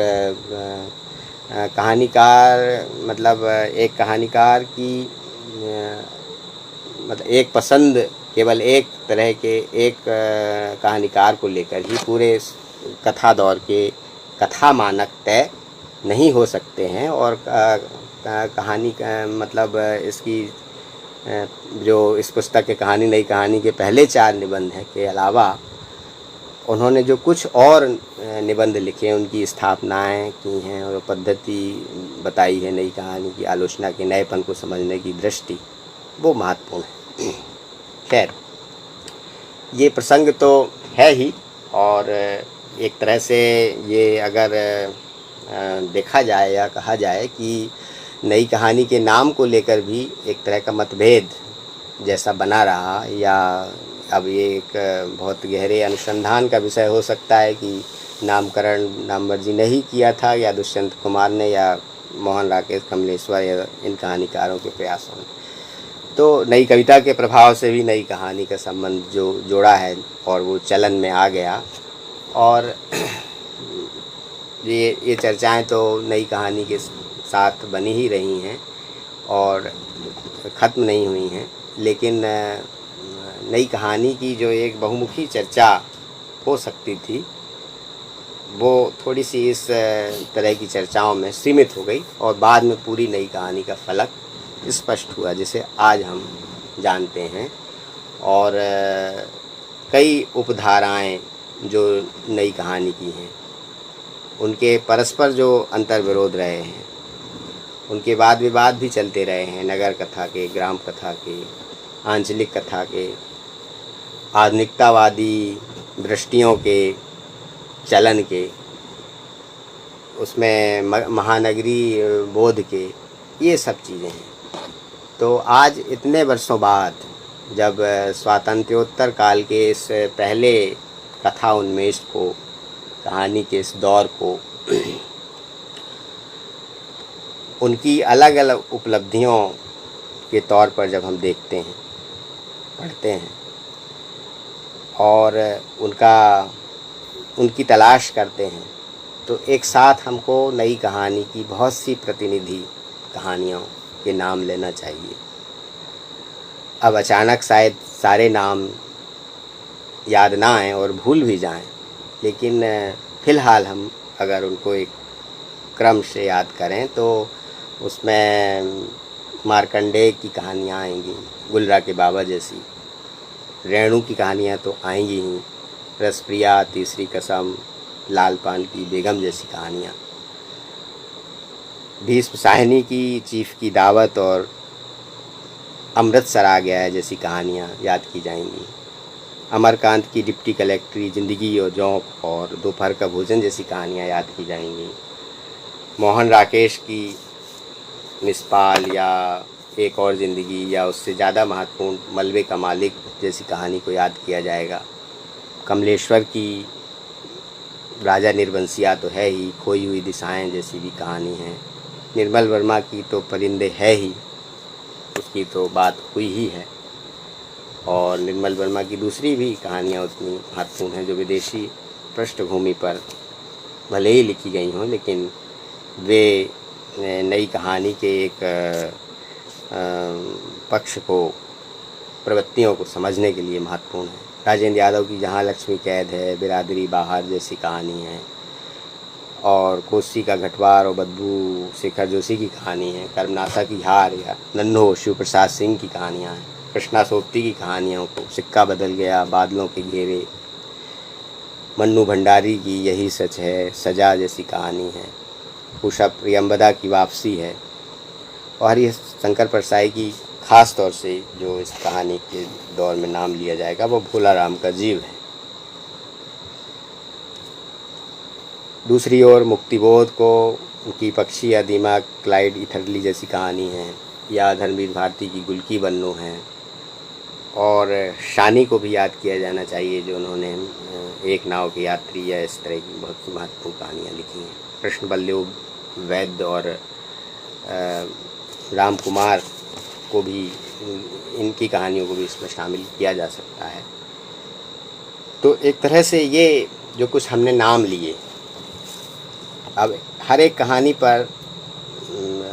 कहानीकार मतलब एक कहानीकार की मतलब एक पसंद केवल एक तरह के एक कहानीकार को लेकर ही पूरे कथा दौर के कथा मानक तय नहीं हो सकते हैं। और कहानी का मतलब इसकी जो इस पुस्तक के कहानी नई कहानी के पहले 4 निबंध हैं के अलावा उन्होंने जो कुछ और निबंध लिखे, उनकी स्थापनाएं की हैं और पद्धति बताई है नई कहानी की आलोचना के नएपन को समझने की दृष्टि, वो महत्वपूर्ण है। खैर, ये प्रसंग तो है ही, और एक तरह से ये अगर देखा जाए या कहा जाए कि नई कहानी के नाम को लेकर भी एक तरह का मतभेद जैसा बना रहा, या अब ये एक बहुत गहरे अनुसंधान का विषय हो सकता है कि नामकरण नामवर्जी नहीं किया था या दुष्यंत कुमार ने या मोहन राकेश कमलेश्वर या इन कहानीकारों के प्रयासों ने। तो नई कविता के प्रभाव से भी नई कहानी का संबंध जो जोड़ा है और वो चलन में आ गया, और ये चर्चाएं तो नई कहानी के साथ बनी ही रही हैं और ख़त्म नहीं हुई हैं, लेकिन नई कहानी की जो एक बहुमुखी चर्चा हो सकती थी वो थोड़ी सी इस तरह की चर्चाओं में सीमित हो गई, और बाद में पूरी नई कहानी का फलक स्पष्ट हुआ जिसे आज हम जानते हैं। और कई उपधाराएं जो नई कहानी की हैं, उनके परस्पर जो अंतर विरोध रहे हैं, उनके वाद विवाद भी चलते रहे हैं, नगर कथा के, ग्राम कथा के, आंचलिक कथा के, आधुनिकतावादी दृष्टियों के, चलन के, उसमें महानगरी बोध के, ये सब चीज़ें हैं। तो आज इतने वर्षों बाद जब स्वातंत्र्योत्तर काल के इस पहले कथा उन्मेष को, कहानी के इस दौर को, उनकी अलग अलग उपलब्धियों के तौर पर जब हम देखते हैं, पढ़ते हैं और उनकी तलाश करते हैं, तो एक साथ हमको नई कहानी की बहुत सी प्रतिनिधि कहानियों के नाम लेना चाहिए। अब अचानक शायद सारे नाम याद ना आएँ और भूल भी जाएं, लेकिन फ़िलहाल हम अगर उनको एक क्रम से याद करें तो उसमें मार्कंडेय की कहानियाँ आएंगी, गुलरा के बाबा जैसी, रेणु की कहानियाँ तो आएंगी ही, रसप्रिया, तीसरी कसम, लाल पान की बेगम जैसी कहानियाँ, भीष्म साहिनी की चीफ की दावत और अमृतसर आ गया है जैसी कहानियाँ याद की जाएंगी, अमरकांत की डिप्टी कलेक्टरी ज़िंदगी और जौंक और दोपहर का भोजन जैसी कहानियाँ याद की जाएंगी, मोहन राकेश की निष्पाल या एक और ज़िंदगी या उससे ज़्यादा महत्वपूर्ण मलबे का मालिक जैसी कहानी को याद किया जाएगा, कमलेश्वर की राजा निर्वंशिया तो है ही, खोई हुई दिशाएं जैसी भी कहानी है, निर्मल वर्मा की तो परिंदे है ही, उसकी तो बात हुई ही है, और निर्मल वर्मा की दूसरी भी कहानियाँ उतनी महत्वपूर्ण हैं जो विदेशी पृष्ठभूमि पर भले ही लिखी गई हों, लेकिन वे नई कहानी के एक पक्ष को, प्रवृत्तियों को समझने के लिए महत्वपूर्ण है। राजेंद्र यादव की जहाँ लक्ष्मी कैद है, बिरादरी बाहर जैसी कहानी है, और कोसी का घटवार और बदबू शेखर जोशी की कहानी है, कर्मनाशा की हार या नन्हो शिव प्रसाद सिंह की कहानियाँ हैं, कृष्णा सोप्ती की कहानियों को, सिक्का बदल गया, बादलों के घेरे, मन्नू भंडारी की यही सच है, सजा जैसी कहानी है, उषा प्रियंबदा की वापसी है, और हरि शंकर परसाई की ख़ास तौर से जो इस कहानी के दौर में नाम लिया जाएगा वो भोला राम का जीव है। दूसरी ओर मुक्तिबोध को की पक्षी या दिमाग क्लाइड इथरली जैसी कहानी है, या धर्मवीर भारती की गुलकी बन्नू है, और शानी को भी याद किया जाना चाहिए जो उन्होंने एक नाव के यात्री या इस तरह की बहुत महत्वपूर्ण कहानियाँ लिखी हैं। कृष्ण बल्लभ वैद्य और राम कुमार को भी, इनकी कहानियों को भी इसमें शामिल किया जा सकता है। तो एक तरह से ये जो कुछ हमने नाम लिए, अब हर एक कहानी पर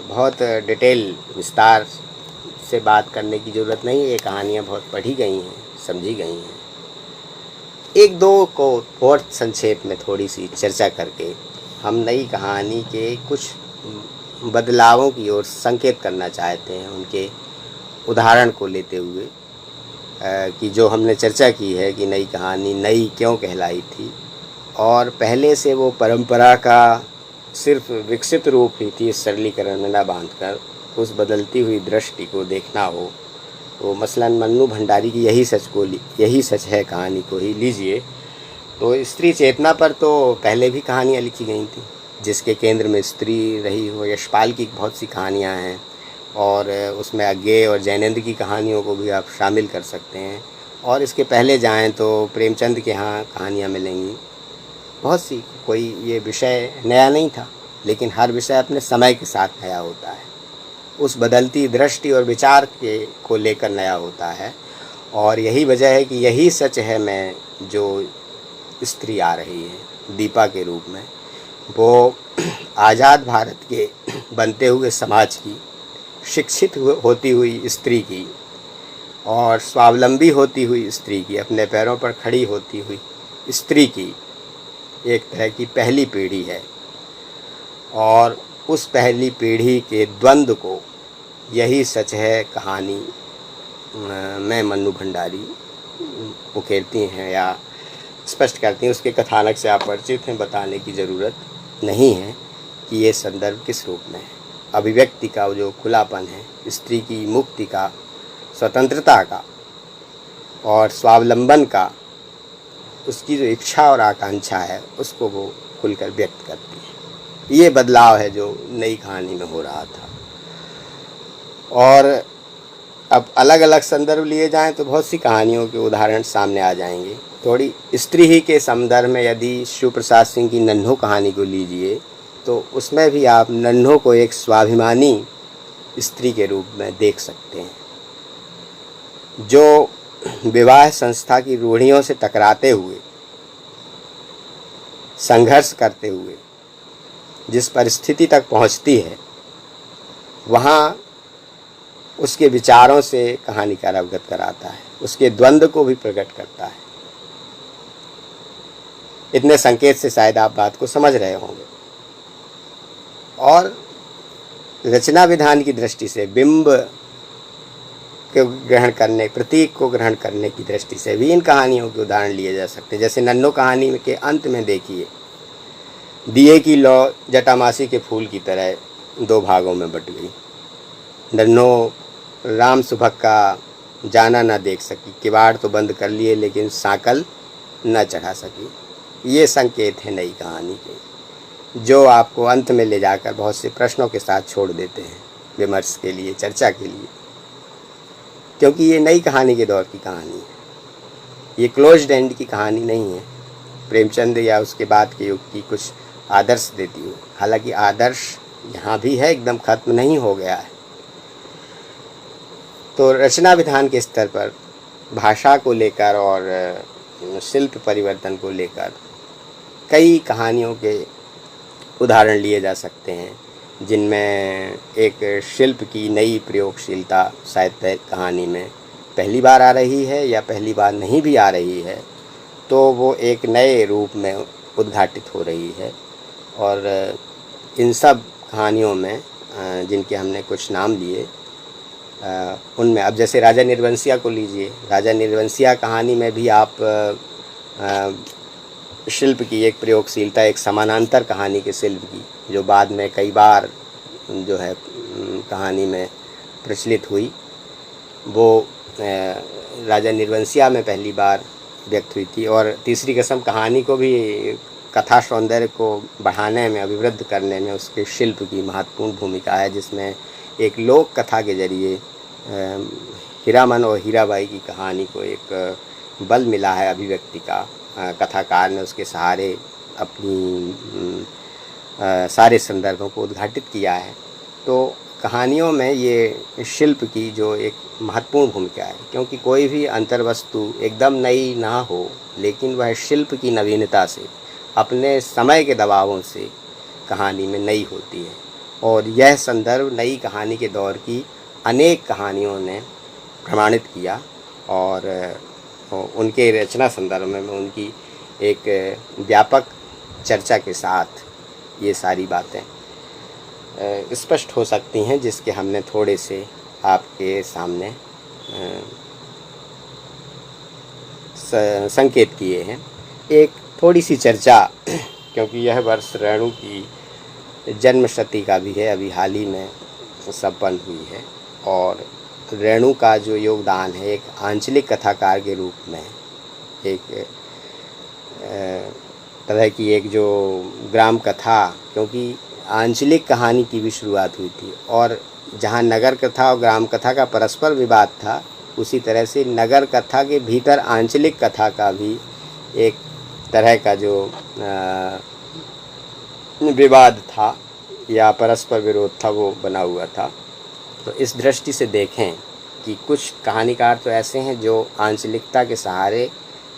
बहुत डिटेल विस्तार से बात करने की ज़रूरत नहीं है, ये कहानियाँ बहुत पढ़ी गई हैं, समझी गई हैं। एक दो को बहुत संक्षेप में थोड़ी सी चर्चा करके हम नई कहानी के कुछ बदलावों की ओर संकेत करना चाहते हैं, उनके उदाहरण को लेते हुए कि जो हमने चर्चा की है कि नई कहानी नई क्यों कहलाई थी, और पहले से वो परंपरा का सिर्फ विकसित रूप ही थी, सरलीकरण में न बांधकर उस बदलती हुई दृष्टि को देखना हो तो मसलन मन्नू भंडारी की यही सच है कहानी को ही लीजिए। तो स्त्री चेतना पर तो पहले भी कहानियाँ लिखी गई थी, जिसके केंद्र में स्त्री रही हो। यशपाल की बहुत सी कहानियाँ हैं, और उसमें अज्ञेय और जैनेंद्र की कहानियों को भी आप शामिल कर सकते हैं। और इसके पहले जाएं तो प्रेमचंद के यहाँ कहानियाँ मिलेंगी बहुत सी। कोई ये विषय नया नहीं था, लेकिन हर विषय अपने समय के साथ नया होता है, उस बदलती दृष्टि और विचार को लेकर नया होता है। और यही वजह है कि यही सच है में जो स्त्री आ रही है दीपा के रूप में, वो आज़ाद भारत के बनते हुए समाज की, शिक्षित होती हुई स्त्री की, और स्वावलंबी होती हुई स्त्री की, अपने पैरों पर खड़ी होती हुई स्त्री की एक तरह की पहली पीढ़ी है। और उस पहली पीढ़ी के द्वंद्व को यही सच है कहानी में मन्नू भंडारी उकेरती हैं या स्पष्ट करती हैं। उसके कथानक से आप परिचित हैं, बताने की ज़रूरत नहीं है कि ये संदर्भ किस रूप में है। अभिव्यक्ति का जो खुलापन है, स्त्री की मुक्ति का, स्वतंत्रता का और स्वावलंबन का, उसकी जो इच्छा और आकांक्षा है, उसको वो खुलकर व्यक्त करती है। ये बदलाव है जो नई कहानी में हो रहा था। और अब अलग अलग संदर्भ लिए जाएं तो बहुत सी कहानियों के उदाहरण सामने आ जाएंगे। थोड़ी स्त्री ही के संदर्भ में यदि शिव प्रसाद सिंह की नन्हो कहानी को लीजिए, तो उसमें भी आप नन्हो को एक स्वाभिमानी स्त्री के रूप में देख सकते हैं, जो विवाह संस्था की रूढ़ियों से टकराते हुए, संघर्ष करते हुए जिस परिस्थिति तक पहुंचती है, वहाँ उसके विचारों से कहानीकार अवगत कराता है, उसके द्वंद्व को भी प्रकट करता है। इतने संकेत से शायद आप बात को समझ रहे होंगे। और रचना विधान की दृष्टि से, बिंब को ग्रहण करने, प्रतीक को ग्रहण करने की दृष्टि से भी इन कहानियों के उदाहरण लिए जा सकते हैं। जैसे नन्हो कहानी के अंत में देखिए, दिए की लौ जटामासी के फूल की तरह दो भागों में बट गई। नन्हो राम सुभग का जाना ना देख सकी, किवाड़ तो बंद कर लिए लेकिन सांकल न चढ़ा सकी। ये संकेत है नई कहानी के, जो आपको अंत में ले जाकर बहुत से प्रश्नों के साथ छोड़ देते हैं विमर्श के लिए, चर्चा के लिए, क्योंकि ये नई कहानी के दौर की कहानी है। ये क्लोज्ड एंड की कहानी नहीं है, प्रेमचंद या उसके बाद के युग की कुछ आदर्श देती हो। हालांकि आदर्श यहाँ भी है, एकदम खत्म नहीं हो गया है। तो रचना विधान के स्तर पर भाषा को लेकर और शिल्प परिवर्तन को लेकर कई कहानियों के उदाहरण लिए जा सकते हैं, जिनमें एक शिल्प की नई प्रयोगशीलता साहित्य कहानी में पहली बार आ रही है, या पहली बार नहीं भी आ रही है तो वो एक नए रूप में उद्घाटित हो रही है। और इन सब कहानियों में जिनके हमने कुछ नाम लिए, उनमें अब जैसे राजा निर्वंशिया को लीजिए। राजा निर्वंशिया कहानी में भी आप शिल्प की एक प्रयोगशीलता, एक समानांतर कहानी के शिल्प की, जो बाद में कई बार जो है कहानी में प्रचलित हुई, वो राजा निर्वंशिया में पहली बार व्यक्त हुई थी। और तीसरी कसम कहानी को भी कथा सौंदर्य को बढ़ाने में, अभिवृद्ध करने में उसके शिल्प की महत्वपूर्ण भूमिका है, जिसमें एक लोक कथा के जरिए हीरामन और हीराबाई की कहानी को एक बल मिला है अभिव्यक्ति का। कथाकार ने उसके सहारे अपनी सारे संदर्भों को उद्घाटित किया है। तो कहानियों में ये शिल्प की जो एक महत्वपूर्ण भूमिका है, क्योंकि कोई भी अंतर्वस्तु एकदम नई ना हो, लेकिन वह शिल्प की नवीनता से, अपने समय के दबावों से कहानी में नई होती है। और यह संदर्भ नई कहानी के दौर की अनेक कहानियों ने प्रमाणित किया, और उनके रचना संदर्भ में उनकी एक व्यापक चर्चा के साथ ये सारी बातें स्पष्ट हो सकती हैं, जिसके हमने थोड़े से आपके सामने संकेत किए हैं। एक थोड़ी सी चर्चा, क्योंकि यह वर्ष रेणु की जन्म शती का भी है, अभी हाल ही में संपन्न हुई है, और रेणु का जो योगदान है एक आंचलिक कथाकार के रूप में, एक तरह की एक जो ग्राम कथा, क्योंकि आंचलिक कहानी की भी शुरुआत हुई थी, और जहाँ नगर कथा और ग्राम कथा का परस्पर विवाद था, उसी तरह से नगर कथा के भीतर आंचलिक कथा का भी एक तरह का जो विवाद था या परस्पर विरोध था वो बना हुआ था। तो इस दृष्टि से देखें कि कुछ कहानीकार तो ऐसे हैं जो आंचलिकता के सहारे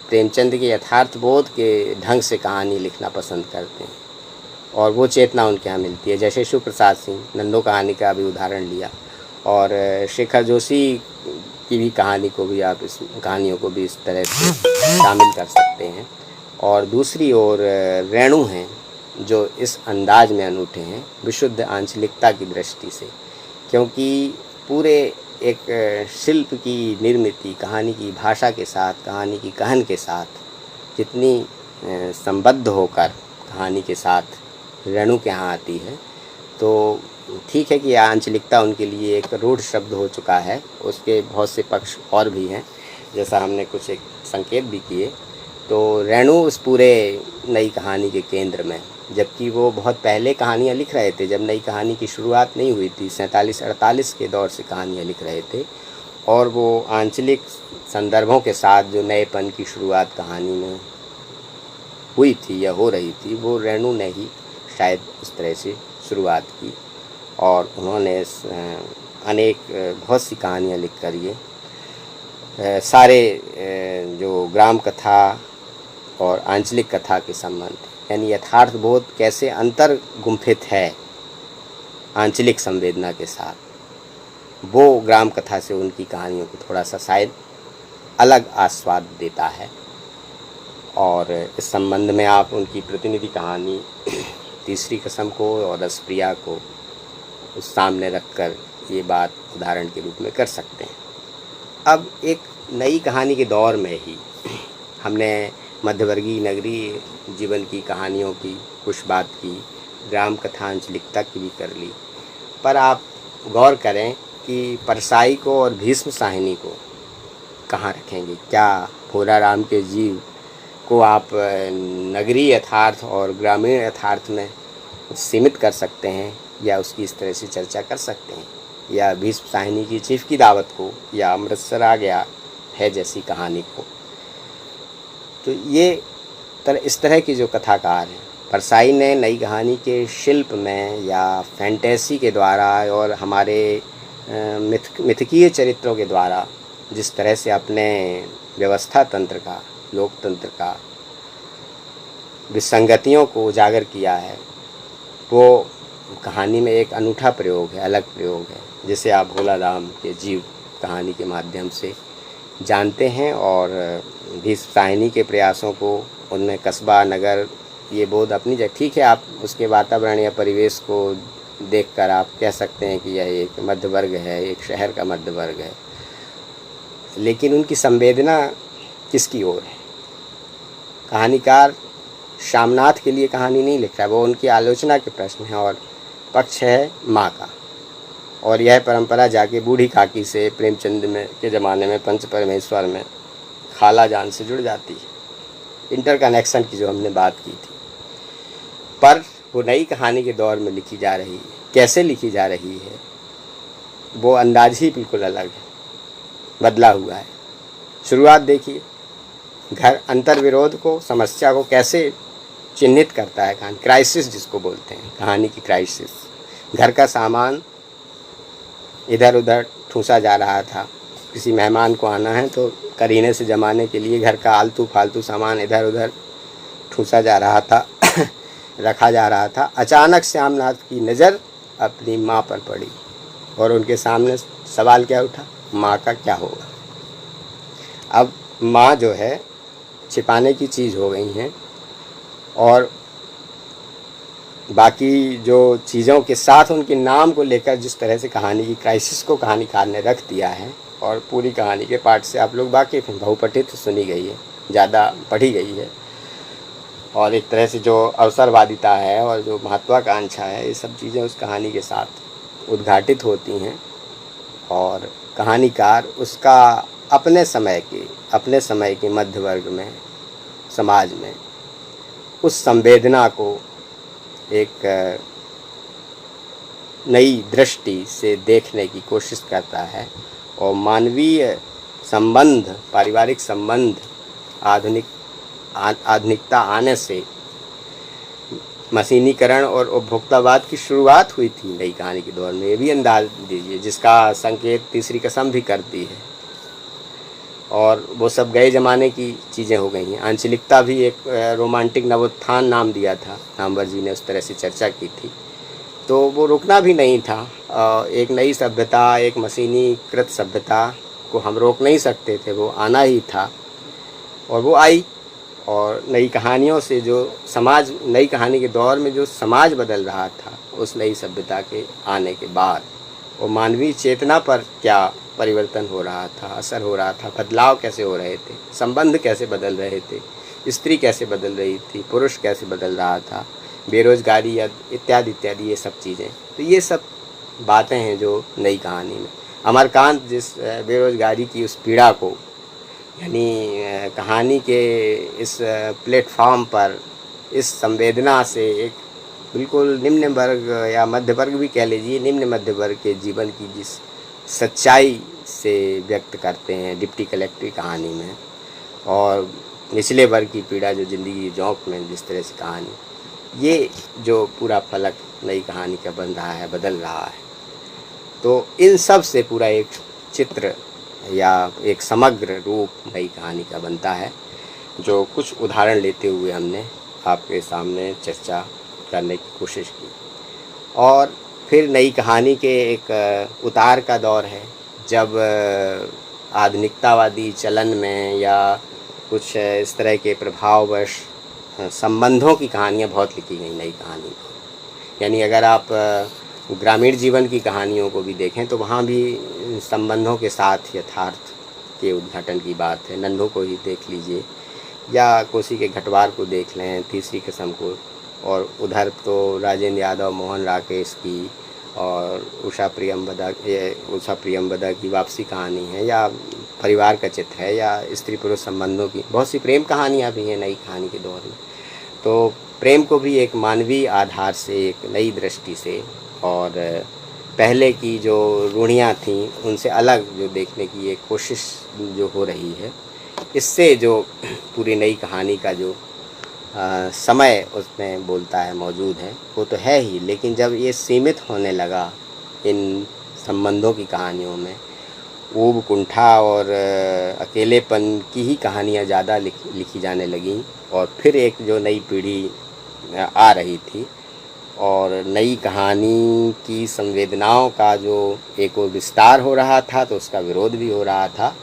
प्रेमचंद के यथार्थबोध के ढंग से कहानी लिखना पसंद करते हैं, और वो चेतना उनके यहाँ मिलती है। जैसे शिव प्रसाद सिंह, नन्नो कहानी का भी उदाहरण लिया, और शेखर जोशी की भी कहानी को भी आप इस कहानियों को भी इस तरह से शामिल कर सकते हैं। और दूसरी ओर रेणु हैं जो इस अंदाज में अनूठे हैं विशुद्ध आंचलिकता की दृष्टि से, क्योंकि पूरे एक शिल्प की निर्मिति कहानी की भाषा के साथ, कहानी की कहन के साथ जितनी संबद्ध होकर कहानी के साथ रेणु के यहाँ आती है, तो ठीक है कि आंचलिकता उनके लिए एक रूढ़ शब्द हो चुका है। उसके बहुत से पक्ष और भी हैं, जैसा हमने कुछ एक संकेत भी किए। तो रेणु उस पूरे नई कहानी के केंद्र में, जबकि वो बहुत पहले कहानियाँ लिख रहे थे, जब नई कहानी की शुरुआत नहीं हुई थी, 47-48 के दौर से कहानियाँ लिख रहे थे, और वो आंचलिक संदर्भों के साथ जो नएपन की शुरुआत कहानी में हुई थी या हो रही थी, वो रेणु ने ही शायद उस तरह से शुरुआत की, और उन्होंने अनेक बहुत सी कहानियाँ लिख कर ये सारे जो ग्राम कथा और आंचलिक कथा के संबंध, यानी यथार्थ बोध कैसे अंतर गुम्फित है आंचलिक संवेदना के साथ, वो ग्राम कथा से उनकी कहानियों को थोड़ा सा शायद अलग आस्वाद देता है। और इस संबंध में आप उनकी प्रतिनिधि कहानी तीसरी कसम को और रसप्रिया को उस सामने रखकर ये बात उदाहरण के रूप में कर सकते हैं। अब एक नई कहानी के दौर में ही हमने मध्यवर्गीय नगरीय जीवन की कहानियों की कुछ बात की, ग्राम कथा आंचलिकता की भी कर ली, पर आप गौर करें कि परसाई को और भीष्म साहिनी को कहाँ रखेंगे? क्या भोला राम के जीव को आप नगरीय यथार्थ और ग्रामीण यथार्थ में सीमित कर सकते हैं, या उसकी इस तरह से चर्चा कर सकते हैं, या भीष्म साहिनी की चीफ की दावत को, या अमृतसर आ गया है जैसी कहानी को? तो ये इस तरह की जो कथाकार हैं, परसाई ने नई कहानी के शिल्प में या फैंटेसी के द्वारा और हमारे मिथकीय चरित्रों के द्वारा जिस तरह से अपने व्यवस्था तंत्र का, लोकतंत्र का विसंगतियों को उजागर किया है, वो कहानी में एक अनूठा प्रयोग है, अलग प्रयोग है, जिसे आप भोला राम के जीव कहानी के माध्यम से जानते हैं। और भीष्म साहिनी के प्रयासों को, उनमें कस्बा नगर ये बोध अपनी जगह ठीक है, आप उसके वातावरण या परिवेश को देखकर आप कह सकते हैं कि यह एक मध्य वर्ग है, एक शहर का मध्य वर्ग है, लेकिन उनकी संवेदना किसकी ओर है? कहानीकार श्यामनाथ के लिए कहानी नहीं लिख रहा है, वो उनकी आलोचना के प्रश्न है, और पक्ष है माँ का। और यह परंपरा जाके बूढ़ी काकी से प्रेमचंद में के ज़माने में पंच परमेश्वर में खाला जान से जुड़ जाती है, इंटरकनेक्शन की जो हमने बात की थी। पर वो नई कहानी के दौर में लिखी जा रही है, कैसे लिखी जा रही है वो अंदाज ही बिल्कुल अलग है, बदला हुआ है। शुरुआत देखिए, घर अंतर्विरोध को, समस्या को कैसे चिन्हित करता है कहानी, क्राइसिस जिसको बोलते हैं, कहानी की क्राइसिस। घर का सामान इधर उधर ठूंसा जा रहा था, किसी मेहमान को आना है तो करीने से जमाने के लिए घर का आलतू फालतू सामान इधर उधर ठूंसा जा रहा था रखा जा रहा था। अचानक श्यामनाथ की नज़र अपनी माँ पर पड़ी, और उनके सामने सवाल क्या उठा, माँ का क्या होगा? अब माँ जो है छिपाने की चीज़ हो गई हैं, और बाकी जो चीज़ों के साथ उनके नाम को लेकर जिस तरह से कहानी की क्राइसिस को कहानीकार ने रख दिया है, और पूरी कहानी के पार्ट से आप लोग वाकिफ़ हैं, बहुपठित सुनी गई है, ज़्यादा पढ़ी गई है, और एक तरह से जो अवसरवादिता है और जो महत्वाकांक्षा है, ये सब चीज़ें उस कहानी के साथ उद्घाटित होती हैं। और कहानीकार उसका अपने समय के मध्य वर्ग में, समाज में उस संवेदना को एक नई दृष्टि से देखने की कोशिश करता है। और मानवीय संबंध, पारिवारिक संबंध आधुनिकता आने से मशीनीकरण और उपभोक्तावाद की शुरुआत हुई थी नई कहानी के दौर में, ये भी अंदाज दीजिए, जिसका संकेत तीसरी कसम भी करती है। और वो सब गए ज़माने की चीज़ें हो गई हैं। आंचलिकता भी एक रोमांटिक नवोत्थान नाम दिया था, नामवर जी ने उस तरह से चर्चा की थी। तो वो रुकना भी नहीं था। एक नई सभ्यता, एक मशीनीकृत सभ्यता को हम रोक नहीं सकते थे, वो आना ही था और वो आई। और नई कहानियों से जो समाज, नई कहानी के दौर में जो समाज बदल रहा था उस नई सभ्यता के आने के बाद, वो मानवीय चेतना पर क्या परिवर्तन हो रहा था, असर हो रहा था, बदलाव कैसे हो रहे थे, संबंध कैसे बदल रहे थे, स्त्री कैसे बदल रही थी, पुरुष कैसे बदल रहा था, बेरोजगारी इत्यादि इत्यादि, ये सब चीज़ें। तो ये सब बातें हैं जो नई कहानी में अमरकांत जिस बेरोजगारी की उस पीड़ा को, यानी कहानी के इस प्लेटफॉर्म पर इस संवेदना से एक बिल्कुल निम्न वर्ग या मध्य वर्ग भी कह लीजिए, निम्न मध्य वर्ग के जीवन की जिस सच्चाई से व्यक्त करते हैं डिप्टी कलेक्टर कहानी में, और निचले वर्ग की पीड़ा जो ज़िंदगी जोंक में जिस तरह से कहानी, ये जो पूरा फलक नई कहानी का बन रहा है, बदल रहा है। तो इन सब से पूरा एक चित्र या एक समग्र रूप नई कहानी का बनता है, जो कुछ उदाहरण लेते हुए हमने आपके सामने चर्चा करने की कोशिश की। और फिर नई कहानी के एक उतार का दौर है, जब आधुनिकतावादी चलन में या कुछ इस तरह के प्रभाववश संबंधों की कहानियाँ बहुत लिखी गई नई कहानी को। यानी अगर आप ग्रामीण जीवन की कहानियों को भी देखें तो वहाँ भी संबंधों के साथ यथार्थ के उद्घाटन की बात है। नन्हों को ही देख लीजिए या कोसी के घटवार को देख लें, तीसरी कसम को, और उधर तो राजेंद्र यादव, मोहन राकेश की और उषा प्रियंवदा की वापसी कहानी है, या परिवार का चित्र है, या स्त्री पुरुष संबंधों की बहुत सी प्रेम कहानियाँ भी हैं नई कहानी के दौर में। तो प्रेम को भी एक मानवीय आधार से, एक नई दृष्टि से, और पहले की जो रूढ़ियाँ थीं उनसे अलग जो देखने की एक कोशिश जो हो रही है, इससे जो पूरी नई कहानी का जो समय उसमें बोलता है, मौजूद है, वो तो है ही। लेकिन जब ये सीमित होने लगा इन संबंधों की कहानियों में, ऊब कुंठा और अकेलेपन की ही कहानियाँ ज़्यादा लिखी जाने लगीं, और फिर एक जो नई पीढ़ी आ रही थी और नई कहानी की संवेदनाओं का जो एक और विस्तार हो रहा था, तो उसका विरोध भी हो रहा था।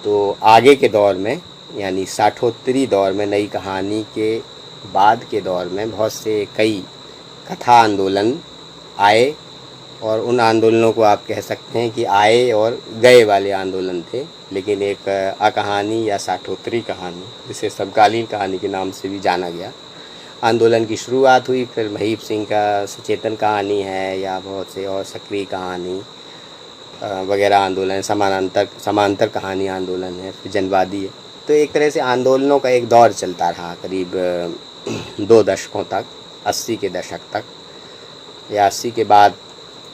तो आगे के दौर में, यानी साठोत्तरी दौर में, नई कहानी के बाद के दौर में बहुत से कई कथा आंदोलन आए, और उन आंदोलनों को आप कह सकते हैं कि आए और गए वाले आंदोलन थे। लेकिन एक अकहानी या साठोत्तरी कहानी, जिसे समकालीन कहानी के नाम से भी जाना गया, आंदोलन की शुरुआत हुई। फिर महीप सिंह का सचेतन कहानी है, या बहुत से और सक्रिय कहानी वगैरह आंदोलन, समांतर कहानी आंदोलन है, फिर जनवादी है। तो एक तरह से आंदोलनों का एक दौर चलता रहा करीब 2 दशकों तक, 80 के दशक तक, या 80 के बाद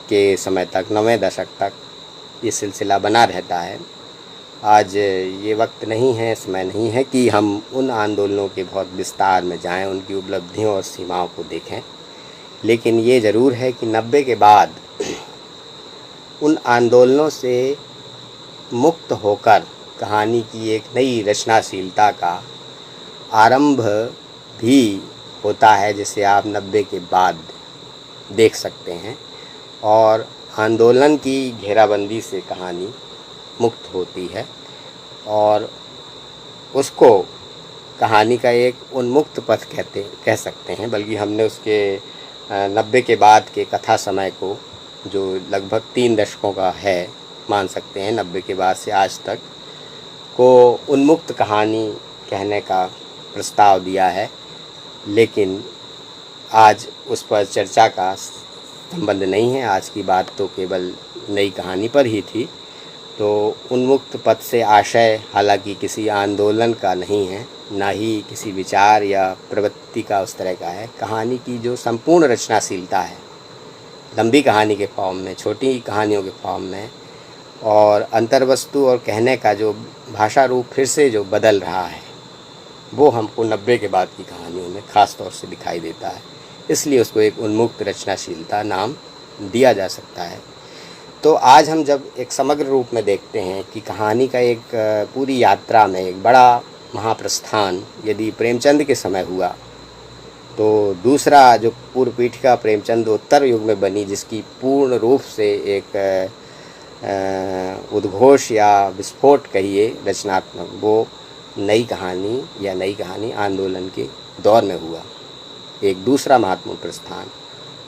के समय तक, 90 दशक तक ये सिलसिला बना रहता है। आज ये वक्त नहीं है, समय नहीं है कि हम उन आंदोलनों के बहुत विस्तार में जाएं, उनकी उपलब्धियों और सीमाओं को देखें। लेकिन ये ज़रूर है कि 90 के बाद उन आंदोलनों से मुक्त होकर कहानी की एक नई रचनाशीलता का आरंभ भी होता है, जिसे आप 90 के बाद देख सकते हैं। और आंदोलन की घेराबंदी से कहानी मुक्त होती है, और उसको कहानी का एक उन्मुक्त पथ कह सकते हैं। बल्कि हमने उसके 90 के बाद के कथा समय को, जो लगभग 3 दशकों का है मान सकते हैं, 90 के बाद से आज तक को उन्मुक्त कहानी कहने का प्रस्ताव दिया है, लेकिन आज उस पर चर्चा का संबंध नहीं है। आज की बात तो केवल नई कहानी पर ही थी। तो उन्मुक्त पथ से आशय हालांकि किसी आंदोलन का नहीं है, ना ही किसी विचार या प्रवृत्ति का उस तरह का है। कहानी की जो संपूर्ण रचनाशीलता है, लंबी कहानी के फॉर्म में, छोटी कहानियों के फॉर्म में, और अंतर्वस्तु और कहने का जो भाषा रूप फिर से जो बदल रहा है, वो हमको 90 के बाद की कहानियों में ख़ास तौर से दिखाई देता है। इसलिए उसको एक उन्मुक्त रचनाशीलता नाम दिया जा सकता है। तो आज हम जब एक समग्र रूप में देखते हैं कि कहानी का एक पूरी यात्रा में एक बड़ा महाप्रस्थान यदि प्रेमचंद के समय हुआ, तो दूसरा जो पूर्व पीठिका प्रेमचंद उत्तर युग में बनी, जिसकी पूर्ण रूप से एक उद्घोष या विस्फोट कहिए रचनात्मक, वो नई कहानी आंदोलन के दौर में हुआ, एक दूसरा महत्वपूर्ण प्रस्थान।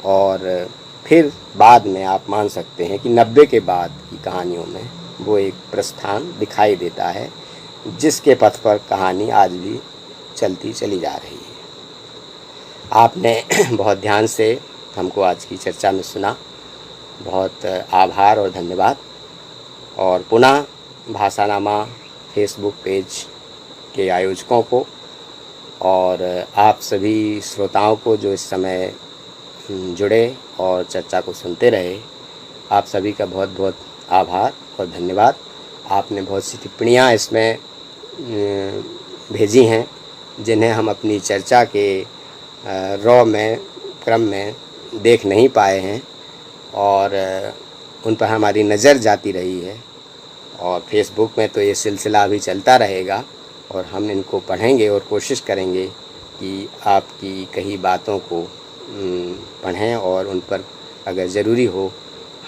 और फिर बाद में आप मान सकते हैं कि 90 के बाद की कहानियों में वो एक प्रस्थान दिखाई देता है, जिसके पथ पर कहानी आज भी चलती चली जा रही है। आपने बहुत ध्यान से हमको आज की चर्चा में सुना, बहुत आभार और धन्यवाद। और पुनः भाषानामा फेसबुक पेज के आयोजकों को और आप सभी श्रोताओं को जो इस समय जुड़े और चर्चा को सुनते रहे, आप सभी का बहुत बहुत आभार और धन्यवाद। आपने बहुत सी टिप्पणियाँ इसमें भेजी हैं, जिन्हें हम अपनी चर्चा के क्रम में देख नहीं पाए हैं, और उन पर हमारी नज़र जाती रही है। और फेसबुक में तो ये सिलसिला अभी चलता रहेगा, और हम इनको पढ़ेंगे और कोशिश करेंगे कि आपकी कही बातों को पढ़ें, और उन पर अगर ज़रूरी हो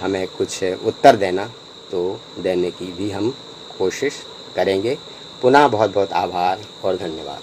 हमें कुछ उत्तर देना तो देने की भी हम कोशिश करेंगे। पुनः बहुत बहुत आभार और धन्यवाद।